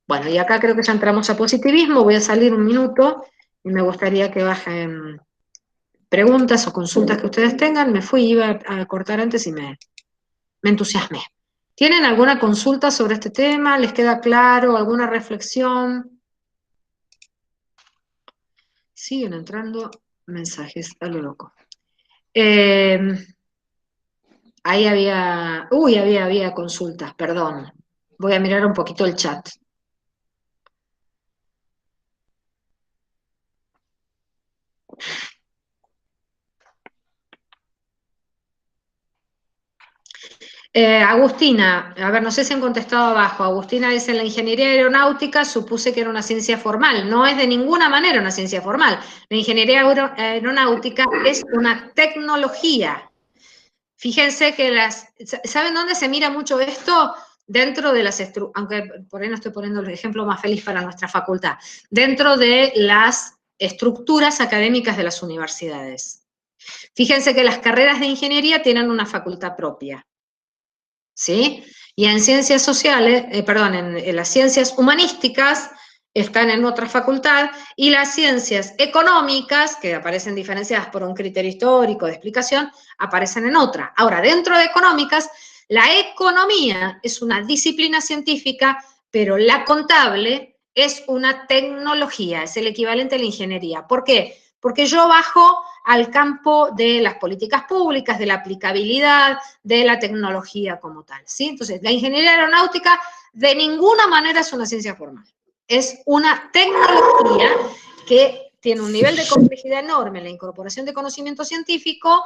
Bueno, y acá creo que ya entramos a positivismo, voy a salir un minuto y me gustaría que bajen preguntas o consultas que ustedes tengan. Me fui, iba a cortar antes y me entusiasmé. ¿Tienen alguna consulta sobre este tema? ¿Les queda claro? ¿Alguna reflexión? Siguen entrando mensajes a lo loco. Ahí había consultas, perdón. Voy a mirar un poquito el chat. Agustina, a ver, no sé si han contestado abajo. Agustina dice, la ingeniería aeronáutica supuse que era una ciencia formal. No es de ninguna manera una ciencia formal. La ingeniería aeronáutica es una tecnología. Fíjense que ¿saben dónde se mira mucho esto? Dentro de las aunque por ahí no estoy poniendo el ejemplo más feliz para nuestra facultad, dentro de las estructuras académicas de las universidades. Fíjense que las carreras de ingeniería tienen una facultad propia, ¿sí? Y en ciencias sociales, en las ciencias humanísticas están en otra facultad, y las ciencias económicas, que aparecen diferenciadas por un criterio histórico de explicación, aparecen en otra. Ahora, dentro de económicas, la economía es una disciplina científica, pero la contable es una tecnología, es el equivalente a la ingeniería. ¿Por qué? Porque yo bajo al campo de las políticas públicas, de la aplicabilidad, de la tecnología como tal, ¿sí? Entonces, la ingeniería aeronáutica de ninguna manera es una ciencia formal. Es una tecnología que tiene un nivel de complejidad enorme en la incorporación de conocimiento científico.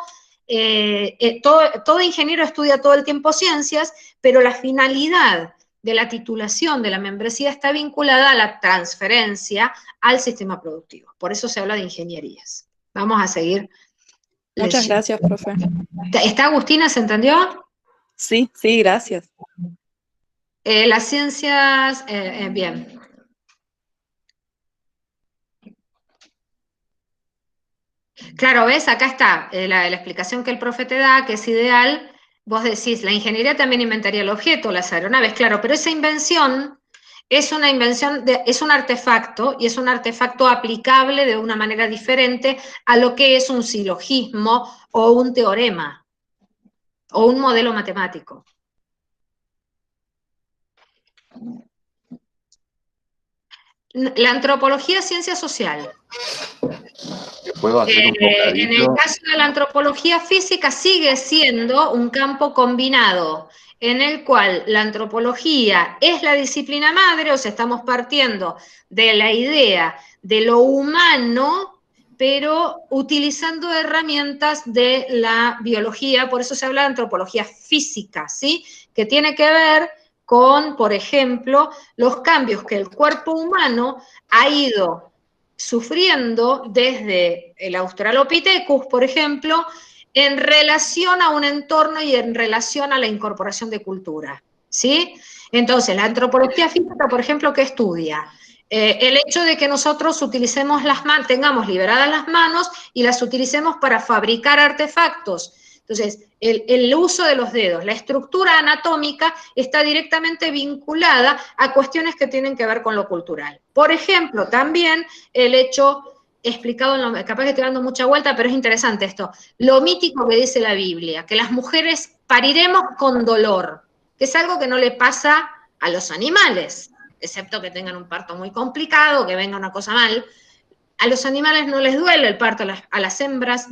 Todo ingeniero estudia todo el tiempo ciencias, pero la finalidad de la titulación de la membresía está vinculada a la transferencia al sistema productivo. Por eso se habla de ingenierías. Vamos a seguir Muchas leyendo. gracias, profe. ¿Está Agustina? ¿Se entendió? Sí, sí, gracias. Las ciencias, bien. Claro, ¿ves? Acá está la explicación que el profe te da, que es ideal. Vos decís, la ingeniería también inventaría el objeto, las aeronaves, claro, pero esa invención es una invención, es un artefacto, y es un artefacto aplicable de una manera diferente a lo que es un silogismo o un teorema o un modelo matemático. La antropología es ciencia social. ¿Puedo hacer un En el bocadillo? caso de la antropología física sigue siendo un campo combinado, en el cual la antropología es la disciplina madre, o sea, estamos partiendo de la idea de lo humano, pero utilizando herramientas de la biología, por eso se habla de antropología física, ¿sí? Que tiene que ver con, por ejemplo, los cambios que el cuerpo humano ha ido sufriendo desde el Australopithecus, por ejemplo, en relación a un entorno y en relación a la incorporación de cultura, ¿sí? Entonces, la antropología física, por ejemplo, ¿qué estudia? El hecho de que nosotros utilicemos las manos, tengamos liberadas las manos y las utilicemos para fabricar artefactos. Entonces, el uso de los dedos, la estructura anatómica está directamente vinculada a cuestiones que tienen que ver con lo cultural. Por ejemplo, también el hecho explicado, capaz que estoy dando mucha vuelta, pero es interesante esto, lo mítico que dice la Biblia, que las mujeres pariremos con dolor, que es algo que no le pasa a los animales, excepto que tengan un parto muy complicado, que venga una cosa mal. A los animales no les duele el parto, a las hembras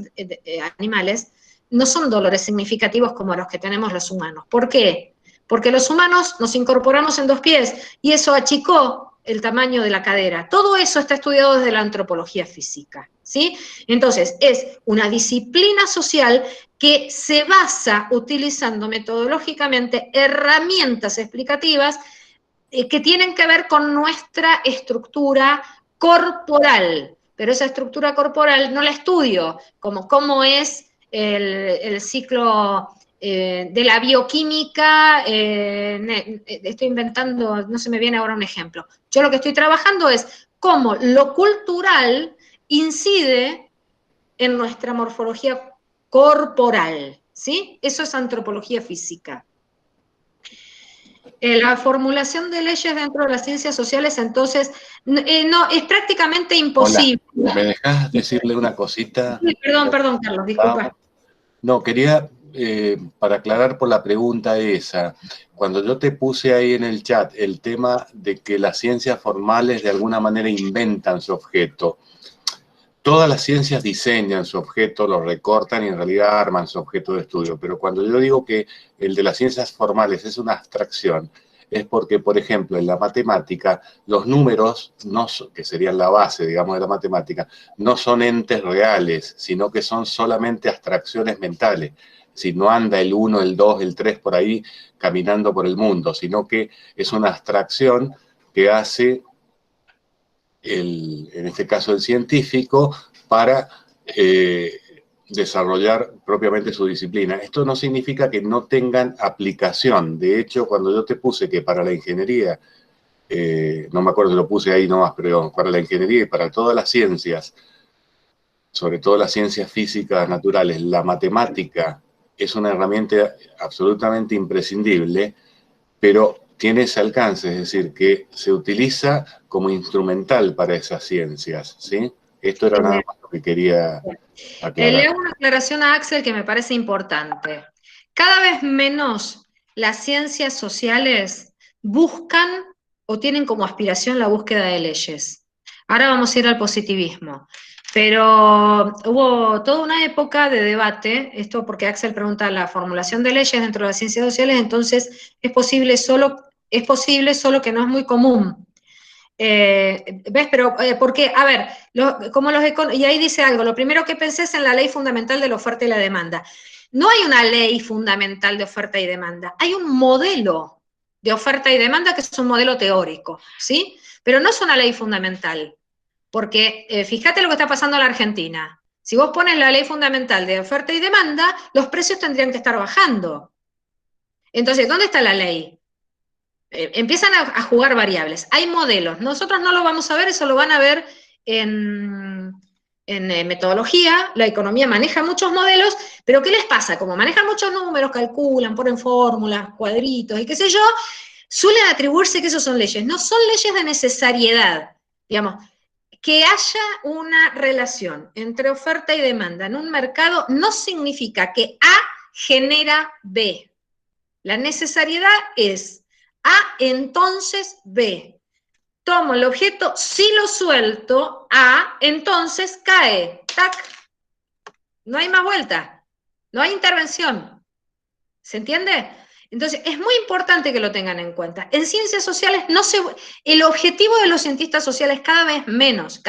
animales no son dolores significativos como los que tenemos los humanos. ¿Por qué? Porque los humanos nos incorporamos en 2 pies y eso achicó el tamaño de la cadera. Todo eso está estudiado desde la antropología física, ¿sí? Entonces, es una disciplina social que se basa utilizando metodológicamente herramientas explicativas que tienen que ver con nuestra estructura corporal, pero esa estructura corporal no la estudio, como cómo es el ciclo de la bioquímica, estoy inventando, no se me viene ahora un ejemplo. Yo lo que estoy trabajando es cómo lo cultural incide en nuestra morfología corporal, ¿sí? Eso es antropología física. La formulación de leyes dentro de las ciencias sociales, entonces, no, es prácticamente imposible. Hola, ¿me dejas decirle una cosita? Sí, perdón, Carlos, disculpa. No, quería, para aclarar por la pregunta esa, cuando yo te puse ahí en el chat el tema de que las ciencias formales de alguna manera inventan su objeto, todas las ciencias diseñan su objeto, lo recortan y en realidad arman su objeto de estudio, pero cuando yo digo que el de las ciencias formales es una abstracción, es porque, por ejemplo, en la matemática, los números, que serían la base, digamos, de la matemática, no son entes reales, sino que son solamente abstracciones mentales. Si no anda el 1, el 2, el 3 por ahí caminando por el mundo, sino que es una abstracción que hace en este caso el científico, para desarrollar propiamente su disciplina. Esto no significa que no tengan aplicación. De hecho, cuando yo te puse que para la ingeniería, no me acuerdo si lo puse ahí nomás, pero para la ingeniería y para todas las ciencias, sobre todo las ciencias físicas naturales, la matemática es una herramienta absolutamente imprescindible. pero tiene ese alcance, es decir, que se utiliza como instrumental para esas ciencias, ¿sí? Esto era nada más lo que quería aclarar. Le hago una aclaración a Axel que me parece importante. Cada vez menos las ciencias sociales buscan o tienen como aspiración la búsqueda de leyes. Ahora vamos a ir al positivismo. Pero hubo toda una época de debate, esto porque Axel pregunta la formulación de leyes dentro de las ciencias sociales, entonces es posible, solo que no es muy común. ¿Ves? Pero, ¿por qué? A ver, y ahí dice algo, lo primero que pensé es en la ley fundamental de la oferta y la demanda. No hay una ley fundamental de oferta y demanda, hay un modelo de oferta y demanda que es un modelo teórico, ¿sí? Pero no es una ley fundamental, porque fíjate lo que está pasando en la Argentina. Si vos pones la ley fundamental de oferta y demanda, los precios tendrían que estar bajando. Entonces, ¿dónde está la ley? Empiezan a jugar variables. Hay modelos. Nosotros no lo vamos a ver, eso lo van a ver en metodología. La economía maneja muchos modelos, pero ¿qué les pasa? Como manejan muchos números, calculan, ponen fórmulas, cuadritos y qué sé yo, suelen atribuirse que esos son leyes. No son leyes de necesariedad. Digamos, que haya una relación entre oferta y demanda en un mercado no significa que A genera B. La necesariedad es A, entonces B. Tomo el objeto, si lo suelto, A, entonces cae. ¡Tac! No hay más vuelta. No hay intervención. ¿Se entiende? Entonces, es muy importante que lo tengan en cuenta. En ciencias sociales, el objetivo de los cientistas sociales cada vez menos,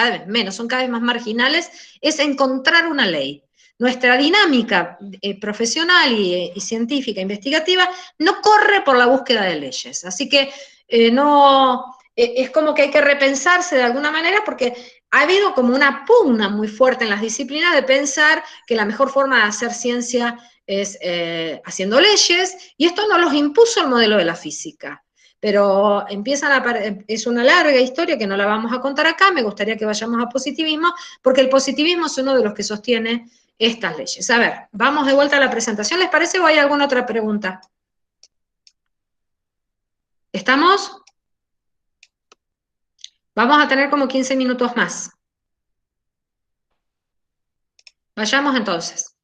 son cada vez más marginales, es encontrar una ley. Nuestra dinámica profesional y científica, investigativa, no corre por la búsqueda de leyes. Así que es como que hay que repensarse de alguna manera porque ha habido como una pugna muy fuerte en las disciplinas de pensar que la mejor forma de hacer ciencia es haciendo leyes, y esto no los impuso el modelo de la física. Pero es una larga historia que no la vamos a contar acá, me gustaría que vayamos a positivismo, porque el positivismo es uno de los que sostiene estas leyes. A ver, vamos de vuelta a la presentación, ¿les parece o hay alguna otra pregunta? ¿Estamos? Vamos a tener como 15 minutos más. Vayamos entonces.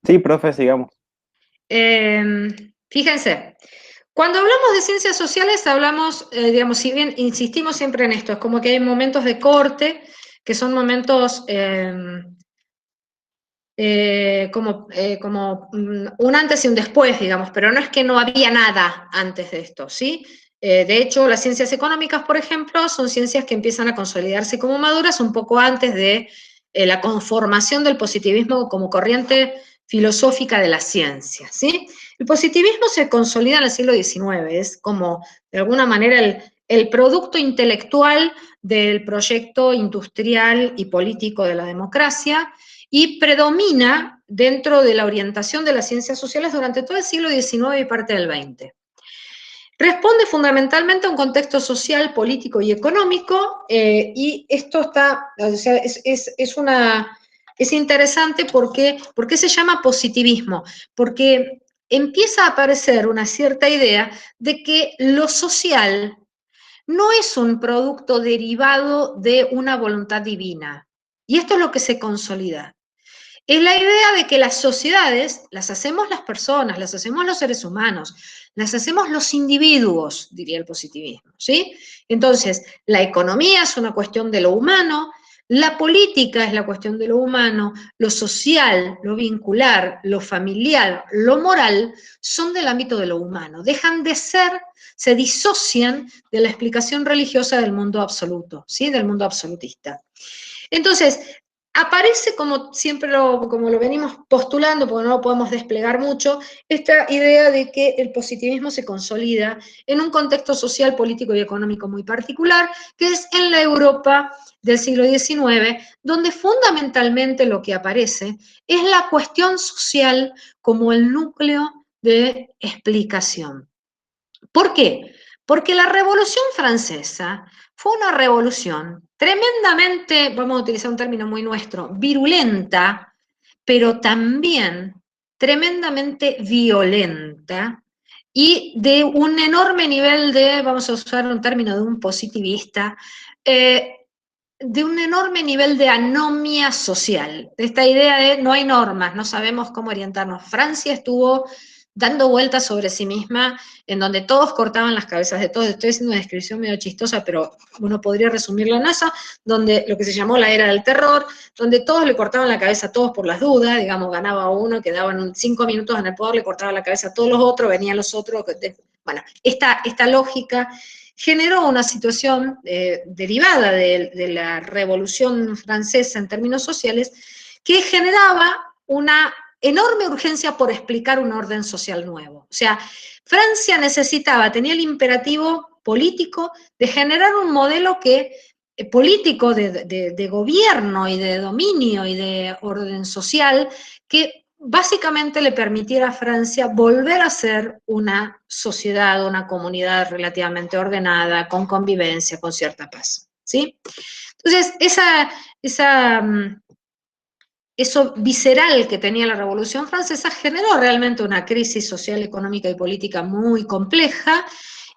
Sí, profe, sigamos. Fíjense, cuando hablamos de ciencias sociales hablamos, digamos, si bien insistimos siempre en esto, es como que hay momentos de corte, que son momentos como un antes y un después, digamos, pero no es que no había nada antes de esto, ¿sí? De hecho, las ciencias económicas, por ejemplo, son ciencias que empiezan a consolidarse como maduras un poco antes de la conformación del positivismo como corriente filosófica de la ciencia, ¿sí? El positivismo se consolida en el siglo XIX, es como, de alguna manera, el producto intelectual del proyecto industrial y político de la democracia, y predomina dentro de la orientación de las ciencias sociales durante todo el siglo XIX y parte del XX. Responde fundamentalmente a un contexto social, político y económico, y esto está, o sea, es interesante porque se llama positivismo, porque empieza a aparecer una cierta idea de que lo social no es un producto derivado de una voluntad divina, y esto es lo que se consolida. Es la idea de que las sociedades las hacemos las personas, las hacemos los seres humanos, las hacemos los individuos, diría el positivismo, ¿sí? Entonces, la economía es una cuestión de lo humano, la política es la cuestión de lo humano, lo social, lo vincular, lo familiar, lo moral, son del ámbito de lo humano. Dejan de ser, se disocian de la explicación religiosa del mundo absoluto, ¿sí? Del mundo absolutista. Entonces, aparece como siempre como lo venimos postulando, porque no lo podemos desplegar mucho, esta idea de que el positivismo se consolida en un contexto social, político y económico muy particular, que es en la Europa del siglo XIX, donde fundamentalmente lo que aparece es la cuestión social como el núcleo de explicación. ¿Por qué? Porque la Revolución Francesa fue una revolución tremendamente, vamos a utilizar un término muy nuestro, virulenta, pero también tremendamente violenta y de un enorme nivel de, vamos a usar un término de un positivista, de un enorme nivel de anomia social, de esta idea de no hay normas, no sabemos cómo orientarnos. Francia estuvo dando vueltas sobre sí misma, en donde todos cortaban las cabezas de todos. Estoy haciendo una descripción medio chistosa, pero uno podría resumirla en eso, donde lo que se llamó la era del terror, donde todos le cortaban la cabeza a todos por las dudas, digamos, ganaba uno, quedaban 5 minutos en el poder, le cortaban la cabeza a todos los otros, venían los otros. Bueno, esta lógica generó una situación derivada de la Revolución Francesa en términos sociales, que generaba una enorme urgencia por explicar un orden social nuevo. O sea, Francia tenía el imperativo político de generar un modelo político de gobierno y de dominio y de orden social que básicamente le permitiera a Francia volver a ser una sociedad, una comunidad relativamente ordenada, con convivencia, con cierta paz, ¿sí? Entonces, eso visceral que tenía la Revolución Francesa generó realmente una crisis social, económica y política muy compleja,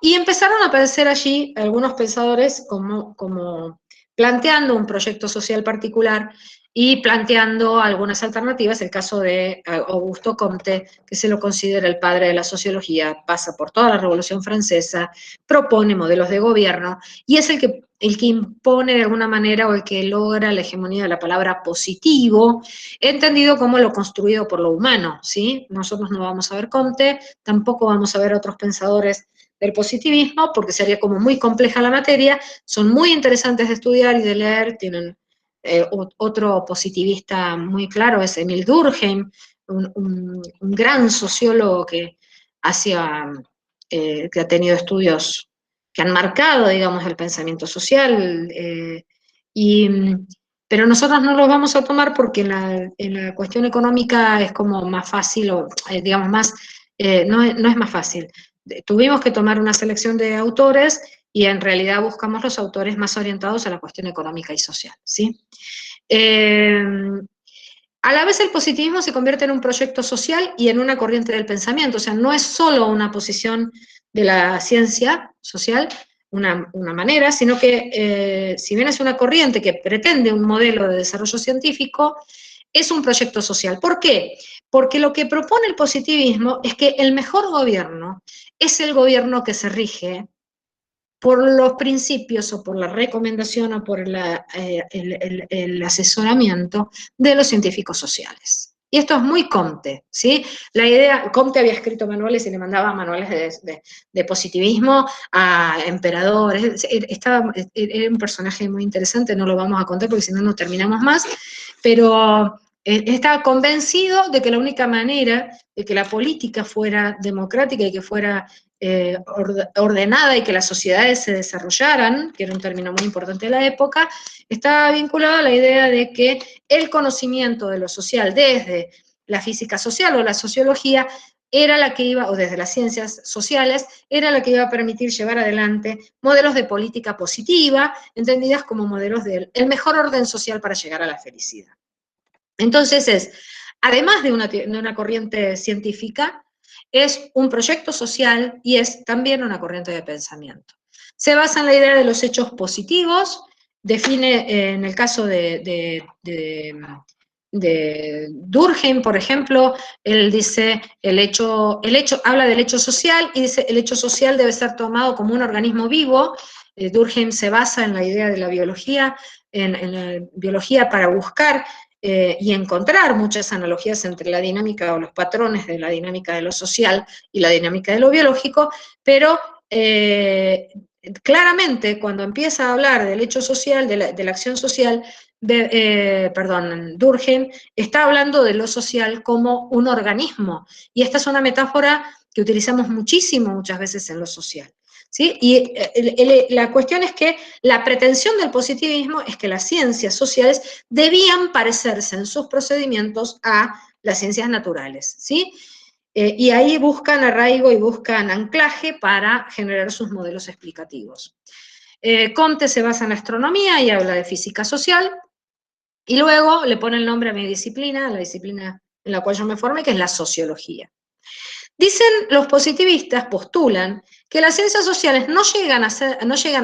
y empezaron a aparecer allí algunos pensadores como planteando un proyecto social particular y planteando algunas alternativas. El caso de Augusto Comte, que se lo considera el padre de la sociología, pasa por toda la Revolución Francesa, propone modelos de gobierno, y es el que impone de alguna manera, o el que logra la hegemonía de la palabra positivo, entendido como lo construido por lo humano, ¿sí? Nosotros no vamos a ver Comte, tampoco vamos a ver otros pensadores del positivismo, porque sería como muy compleja la materia, son muy interesantes de estudiar y de leer, tienen otro positivista muy claro, es Emile Durkheim, un gran sociólogo que ha tenido estudios que han marcado, digamos, el pensamiento social, pero nosotros no los vamos a tomar porque en la cuestión económica es como más fácil, o digamos más, no es más fácil. Tuvimos que tomar una selección de autores y en realidad buscamos los autores más orientados a la cuestión económica y social, ¿sí? A la vez el positivismo se convierte en un proyecto social y en una corriente del pensamiento, o sea, no es solo una posición de la ciencia social, una manera, sino que si bien es una corriente que pretende un modelo de desarrollo científico, es un proyecto social. ¿Por qué? Porque lo que propone el positivismo es que el mejor gobierno es el gobierno que se rige por los principios o por la recomendación o por el asesoramiento de los científicos sociales. Y esto es muy Comte, ¿sí? La idea, Comte había escrito manuales y le mandaba manuales de positivismo a emperadores. Era un personaje muy interesante, no lo vamos a contar porque si no, no terminamos más, pero estaba convencido de que la única manera de que la política fuera democrática y que fuera ordenada y que las sociedades se desarrollaran, que era un término muy importante de la época, estaba vinculado a la idea de que el conocimiento de lo social desde la física social o la sociología era la que iba, o desde las ciencias sociales, era la que iba a permitir llevar adelante modelos de política positiva, entendidas como modelos del mejor orden social para llegar a la felicidad. Entonces además de una corriente científica, es un proyecto social y es también una corriente de pensamiento. Se basa en la idea de los hechos positivos, define en el caso de Durkheim, por ejemplo, él dice, habla del hecho social y dice el hecho social debe ser tomado como un organismo vivo. Durkheim se basa en la idea de la biología, en la biología para buscar y encontrar muchas analogías entre la dinámica o los patrones de la dinámica de lo social y la dinámica de lo biológico, pero claramente cuando empieza a hablar del hecho social, de la acción social, Durkheim está hablando de lo social como un organismo, y esta es una metáfora que utilizamos muchas veces en lo social. ¿Sí? Y la cuestión es que la pretensión del positivismo es que las ciencias sociales debían parecerse en sus procedimientos a las ciencias naturales, ¿sí? Y ahí buscan arraigo y buscan anclaje para generar sus modelos explicativos. Comte se basa en la astronomía y habla de física social, y luego le pone el nombre a mi disciplina, a la disciplina en la cual yo me formé, que es la sociología. Dicen los positivistas, postulan, que las ciencias sociales no llegan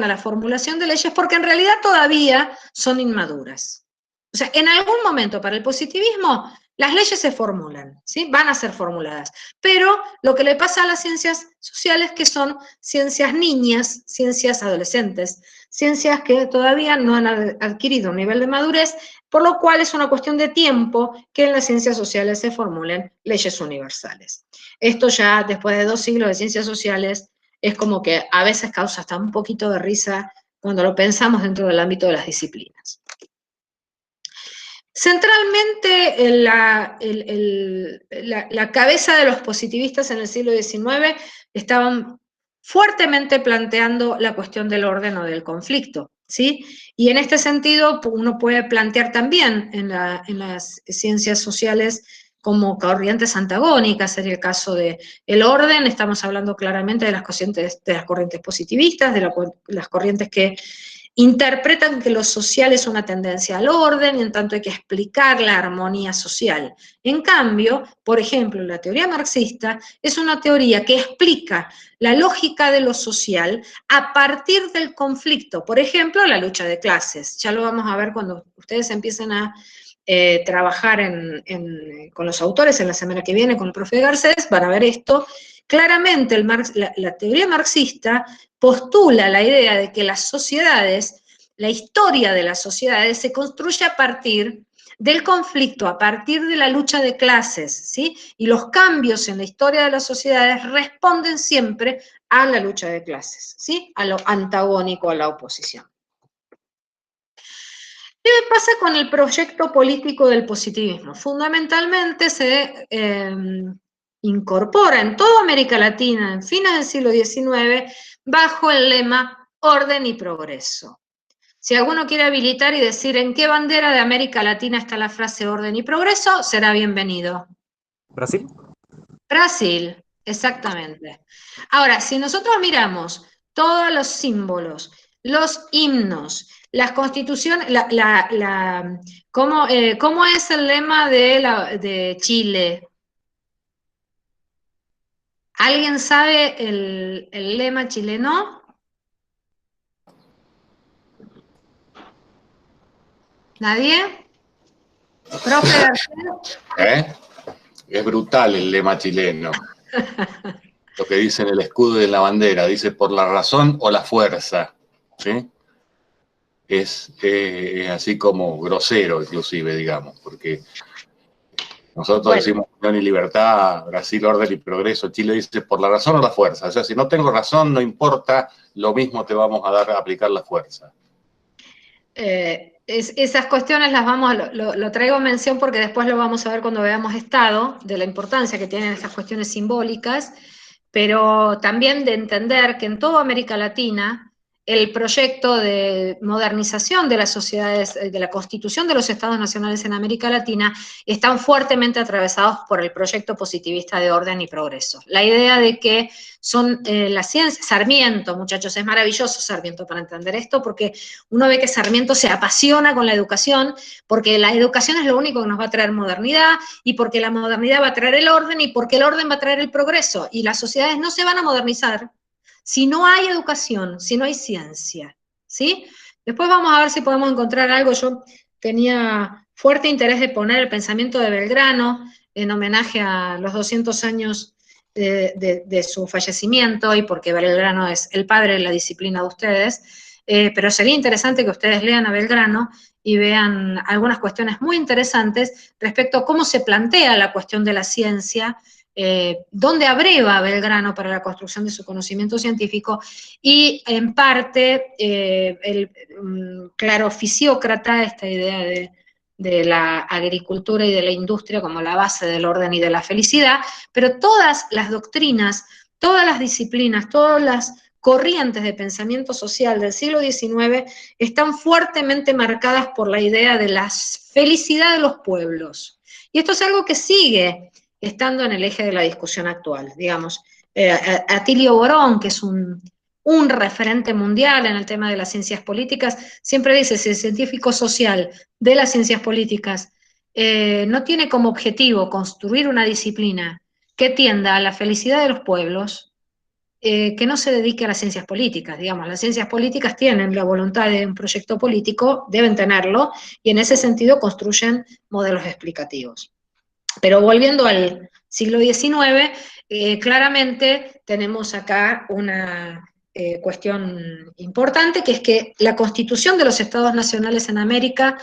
a la formulación de leyes porque en realidad todavía son inmaduras. O sea, en algún momento para el positivismo las leyes se formulan, ¿sí? Van a ser formuladas. Pero lo que le pasa a las ciencias sociales que son ciencias niñas, ciencias adolescentes, ciencias que todavía no han adquirido un nivel de madurez, por lo cual es una cuestión de tiempo que en las ciencias sociales se formulen leyes universales. Esto ya después de 2 siglos de ciencias sociales es como que a veces causa hasta un poquito de risa cuando lo pensamos dentro del ámbito de las disciplinas. Centralmente, la cabeza de los positivistas en el siglo XIX estaban fuertemente planteando la cuestión del orden o del conflicto, ¿sí? Y en este sentido, uno puede plantear también en las ciencias sociales como corrientes antagónicas, sería el caso del orden, estamos hablando claramente de las corrientes positivistas, de las corrientes que interpretan que lo social es una tendencia al orden, y en tanto hay que explicar la armonía social. En cambio, por ejemplo, la teoría marxista es una teoría que explica la lógica de lo social a partir del conflicto. Por ejemplo, la lucha de clases. Ya lo vamos a ver cuando ustedes empiecen a trabajar con los autores en la semana que viene con el profe Garcés, van a ver esto. Claramente la teoría marxista postula la idea de que las sociedades, la historia de las sociedades se construye a partir del conflicto, a partir de la lucha de clases, ¿sí? Y los cambios en la historia de las sociedades responden siempre a la lucha de clases, ¿sí? A lo antagónico, a la oposición. ¿Qué pasa con el proyecto político del positivismo? Fundamentalmente se incorpora en toda América Latina, en fines del siglo XIX, bajo el lema orden y progreso. Si alguno quiere habilitar y decir en qué bandera de América Latina está la frase orden y progreso, será bienvenido. ¿Brasil? Brasil, exactamente. Ahora, si nosotros miramos todos los símbolos, los himnos, las constituciones, ¿cómo es el lema de Chile? ¿Alguien sabe el lema chileno? ¿Nadie? ¿Profe García? Es brutal el lema chileno. Lo que dice en el escudo de la bandera, dice por la razón o la fuerza, ¿sí? Es así como grosero, inclusive, digamos, porque nosotros decimos unión y libertad, Brasil, orden y progreso, Chile dice por la razón o la fuerza. O sea, si no tengo razón, no importa, lo mismo te vamos a dar a aplicar la fuerza. Esas cuestiones lo traigo en mención porque después lo vamos a ver cuando veamos Estado, de la importancia que tienen estas cuestiones simbólicas, pero también de entender que en toda América Latina el proyecto de modernización de las sociedades, de la constitución de los estados nacionales en América Latina, están fuertemente atravesados por el proyecto positivista de orden y progreso. La idea de que son las ciencias, Sarmiento, muchachos, es maravilloso Sarmiento para entender esto, porque uno ve que Sarmiento se apasiona con la educación, porque la educación es lo único que nos va a traer modernidad, y porque la modernidad va a traer el orden, y porque el orden va a traer el progreso, y las sociedades no se van a modernizar si no hay educación, si no hay ciencia, ¿sí? Después vamos a ver si podemos encontrar algo. Yo tenía fuerte interés de poner el pensamiento de Belgrano en homenaje a los 200 años de su fallecimiento, y porque Belgrano es el padre de la disciplina de ustedes, pero sería interesante que ustedes lean a Belgrano y vean algunas cuestiones muy interesantes respecto a cómo se plantea la cuestión de la ciencia, dónde abreva Belgrano para la construcción de su conocimiento científico, y en parte claro, fisiócrata, esta idea de la agricultura y de la industria como la base del orden y de la felicidad, pero todas las doctrinas, todas las disciplinas, todas las corrientes de pensamiento social del siglo XIX están fuertemente marcadas por la idea de la felicidad de los pueblos. Y esto es algo que sigue estando en el eje de la discusión actual, digamos. Atilio Borón, que es un referente mundial en el tema de las ciencias políticas, siempre dice, si el científico social de las ciencias políticas no tiene como objetivo construir una disciplina que tienda a la felicidad de los pueblos, que no se dedique a las ciencias políticas, digamos. Las ciencias políticas tienen la voluntad de un proyecto político, deben tenerlo, y en ese sentido construyen modelos explicativos. Pero volviendo al siglo XIX, claramente tenemos acá una cuestión importante, que es que la constitución de los estados nacionales en América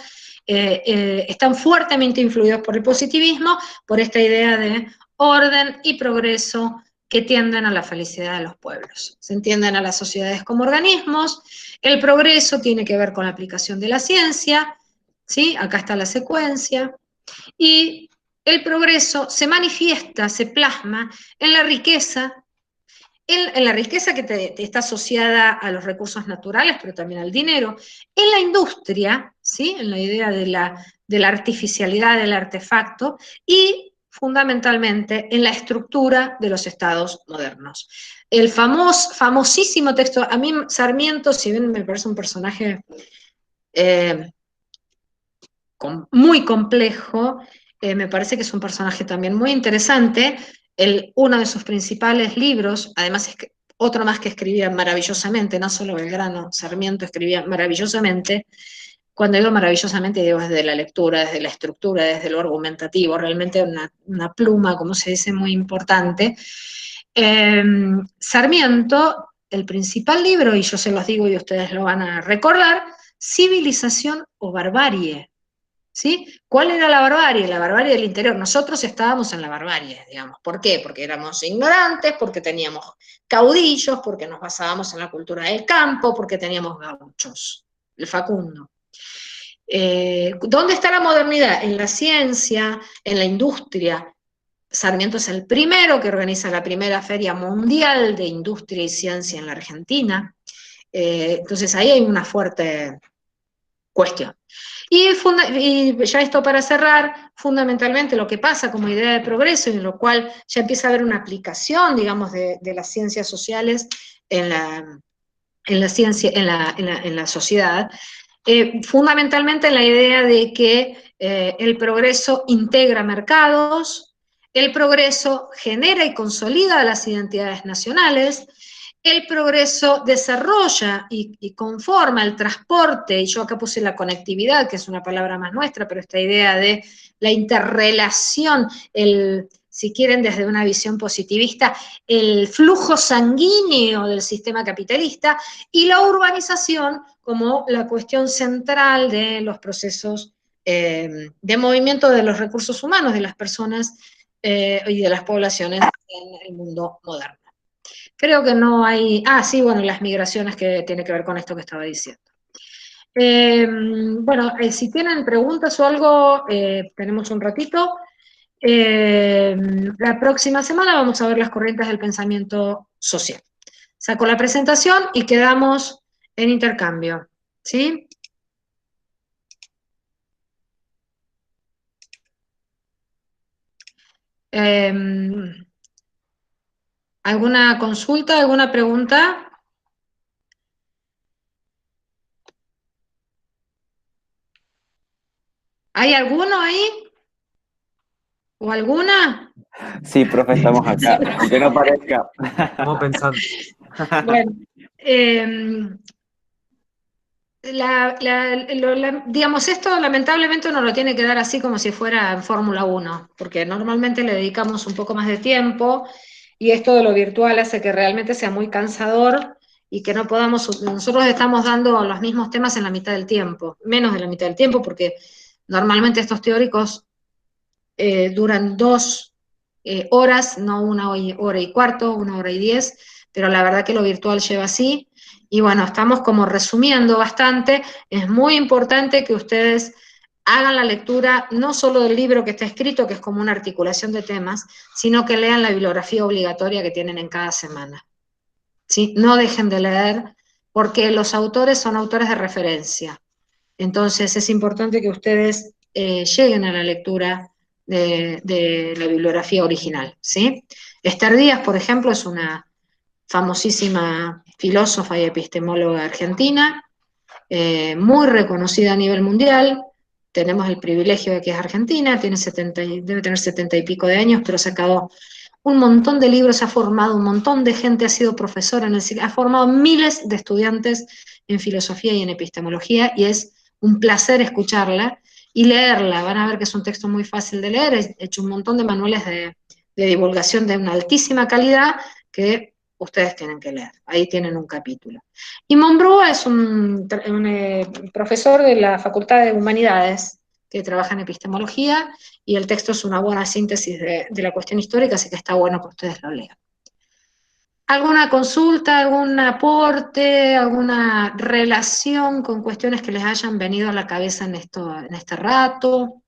están fuertemente influidos por el positivismo, por esta idea de orden y progreso que tienden a la felicidad de los pueblos. Se entienden a las sociedades como organismos, el progreso tiene que ver con la aplicación de la ciencia, ¿sí? Acá está la secuencia, y el progreso se manifiesta, se plasma en la riqueza, en la riqueza que está asociada a los recursos naturales, pero también al dinero, en la industria, ¿sí? En la idea de la artificialidad del artefacto, y fundamentalmente en la estructura de los estados modernos. El famosísimo texto, a mí Sarmiento, si bien me parece un personaje muy complejo, me parece que es un personaje también muy interesante. Uno de sus principales libros, además es otro más que escribía maravillosamente, no solo Belgrano, Sarmiento escribía maravillosamente. Cuando digo maravillosamente, digo desde la lectura, desde la estructura, desde lo argumentativo, realmente una pluma, como se dice, muy importante. Sarmiento, el principal libro, y yo se los digo y ustedes lo van a recordar, Civilización o Barbarie. ¿Sí? ¿Cuál era la barbarie? La barbarie del interior. Nosotros estábamos en la barbarie, digamos. ¿Por qué? Porque éramos ignorantes, porque teníamos caudillos, porque nos basábamos en la cultura del campo, porque teníamos gauchos. El Facundo. ¿Dónde está la modernidad? En la ciencia, en la industria. Sarmiento es el primero que organiza la primera feria mundial de industria y ciencia en la Argentina. Entonces ahí hay una fuerte cuestión. Y ya esto para cerrar, fundamentalmente lo que pasa como idea de progreso, en lo cual ya empieza a haber una aplicación, digamos, de las ciencias sociales en la sociedad, fundamentalmente en la idea de que el progreso integra mercados, el progreso genera y consolida las identidades nacionales, el progreso desarrolla y conforma el transporte, y yo acá puse la conectividad, que es una palabra más nuestra, pero esta idea de la interrelación, si quieren desde una visión positivista, el flujo sanguíneo del sistema capitalista, y la urbanización como la cuestión central de los procesos de movimiento de los recursos humanos, de las personas y de las poblaciones en el mundo moderno. Creo que no hay... sí, bueno, las migraciones, que tiene que ver con esto que estaba diciendo. Bueno, si tienen preguntas o algo, tenemos un ratito. La próxima semana vamos a ver las corrientes del pensamiento social. Saco la presentación y quedamos en intercambio, ¿sí? ¿Alguna consulta, alguna pregunta? ¿Hay alguno ahí? ¿O alguna? Sí, profe, estamos acá. Aunque no parezca. Estamos pensando. Bueno, digamos, esto lamentablemente uno lo tiene que dar así como si fuera en Fórmula 1, porque normalmente le dedicamos un poco más de tiempo, y esto de lo virtual hace que realmente sea muy cansador y que no podamos, nosotros estamos dando los mismos temas en la mitad del tiempo, menos de la mitad del tiempo, porque normalmente estos teóricos duran 2 horas, no 1 hora y cuarto, 1 hora y 10, pero la verdad que lo virtual lleva así. Y bueno, estamos como resumiendo bastante. Es muy importante que ustedes hagan la lectura no solo del libro que está escrito, que es como una articulación de temas, sino que lean la bibliografía obligatoria que tienen en cada semana. ¿Sí? No dejen de leer, porque los autores son autores de referencia. Entonces es importante que ustedes lleguen a la lectura de la bibliografía original, ¿sí? Esther Díaz, por ejemplo, es una famosísima filósofa y epistemóloga argentina, muy reconocida a nivel mundial. Tenemos el privilegio de que es argentina, debe tener 70 y pico de años, pero ha sacado un montón de libros, ha formado un montón de gente, ha sido profesor en el siglo, ha formado miles de estudiantes en filosofía y en epistemología, y es un placer escucharla y leerla. Van a ver que es un texto muy fácil de leer, he hecho un montón de manuales de divulgación de una altísima calidad que ustedes tienen que leer. Ahí tienen un capítulo. Y Monbrúa es un profesor de la Facultad de Humanidades que trabaja en epistemología, y el texto es una buena síntesis de la cuestión histórica, así que está bueno que ustedes lo lean. ¿Alguna consulta, algún aporte, alguna relación con cuestiones que les hayan venido a la cabeza en este rato?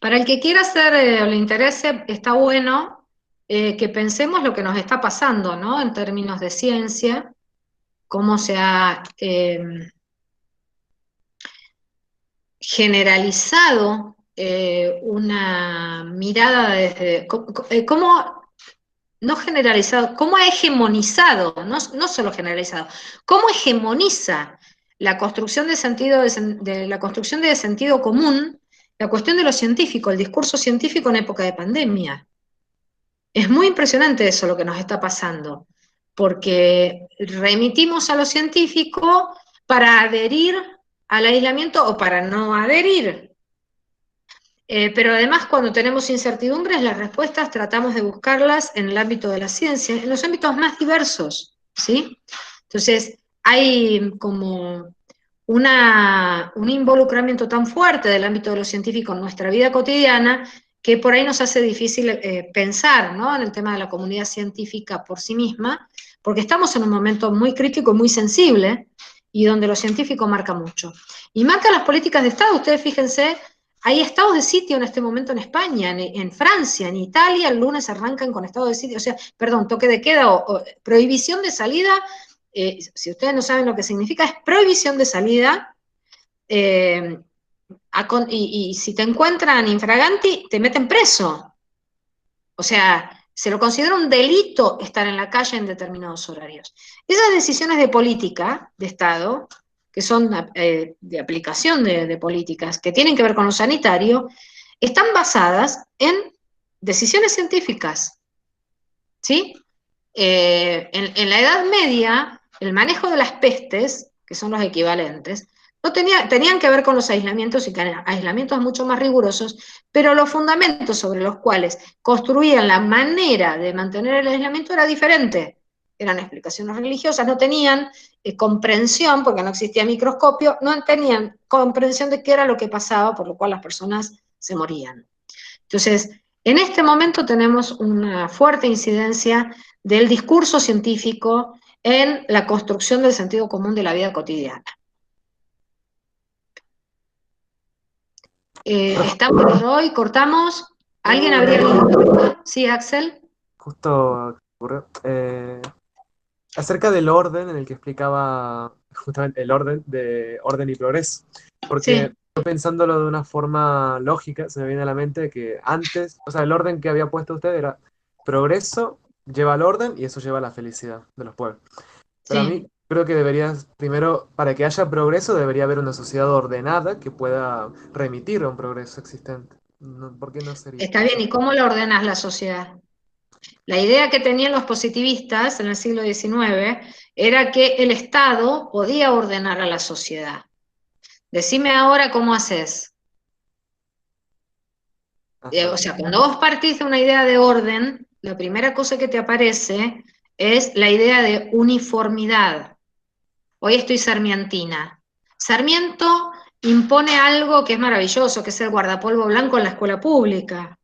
Para el que quiera hacer o le interese, está bueno que pensemos lo que nos está pasando, ¿no? En términos de ciencia, cómo se ha generalizado una mirada desde... cómo, no generalizado, cómo ha hegemonizado, no solo generalizado, cómo hegemoniza la construcción de sentido, de la construcción de sentido común, la cuestión de lo científico, el discurso científico en época de pandemia. Es muy impresionante eso lo que nos está pasando, porque remitimos a lo científico para adherir al aislamiento o para no adherir. Pero además, cuando tenemos incertidumbres, las respuestas tratamos de buscarlas en el ámbito de la ciencia, en los ámbitos más diversos, ¿sí? Entonces, hay como un involucramiento tan fuerte del ámbito de lo científico en nuestra vida cotidiana que por ahí nos hace difícil pensar, ¿no?, en el tema de la comunidad científica por sí misma, porque estamos en un momento muy crítico y muy sensible, y donde lo científico marca mucho. Y marca las políticas de Estado. Ustedes fíjense, hay estados de sitio en este momento en España, en Francia, en Italia, el lunes arrancan con estado de sitio, o sea, perdón, toque de queda o prohibición de salida. Si ustedes no saben lo que significa, es prohibición de salida, y si te encuentran infraganti, te meten preso. O sea, se lo considera un delito estar en la calle en determinados horarios. Esas decisiones de política de Estado, que son de aplicación de políticas que tienen que ver con lo sanitario, están basadas en decisiones científicas, ¿sí? En la Edad Media, el manejo de las pestes, que son los equivalentes, tenían que ver con los aislamientos, y aislamientos mucho más rigurosos, pero los fundamentos sobre los cuales construían la manera de mantener el aislamiento era diferente. Eran explicaciones religiosas, no tenían comprensión, porque no existía microscopio, no tenían comprensión de qué era lo que pasaba, por lo cual las personas se morían. Entonces, en este momento tenemos una fuerte incidencia del discurso científico en la construcción del sentido común de la vida cotidiana. Estamos por hoy, cortamos. ¿Alguien habría alguna pregunta? Sí, Axel. Justo ocurrió. Acerca del orden en el que explicaba justamente el orden de orden y progreso. Porque Sí. yo pensándolo de una forma lógica, se me viene a la mente que antes, o sea, el orden que había puesto usted era progreso lleva al orden y eso lleva a la felicidad de los pueblos. Pero a Sí. mí creo que primero, para que haya progreso, debería haber una sociedad ordenada que pueda remitir a un progreso existente. ¿Por qué no sería? Está bien, ¿y cómo lo ordenas la sociedad? La idea que tenían los positivistas en el siglo XIX era que el Estado podía ordenar a la sociedad. Decime ahora cómo haces. O sea, cuando vos partís de una idea de orden, la primera cosa que te aparece es la idea de uniformidad. Hoy estoy sarmientina. Sarmiento impone algo que es maravilloso, que es el guardapolvo blanco en la escuela pública.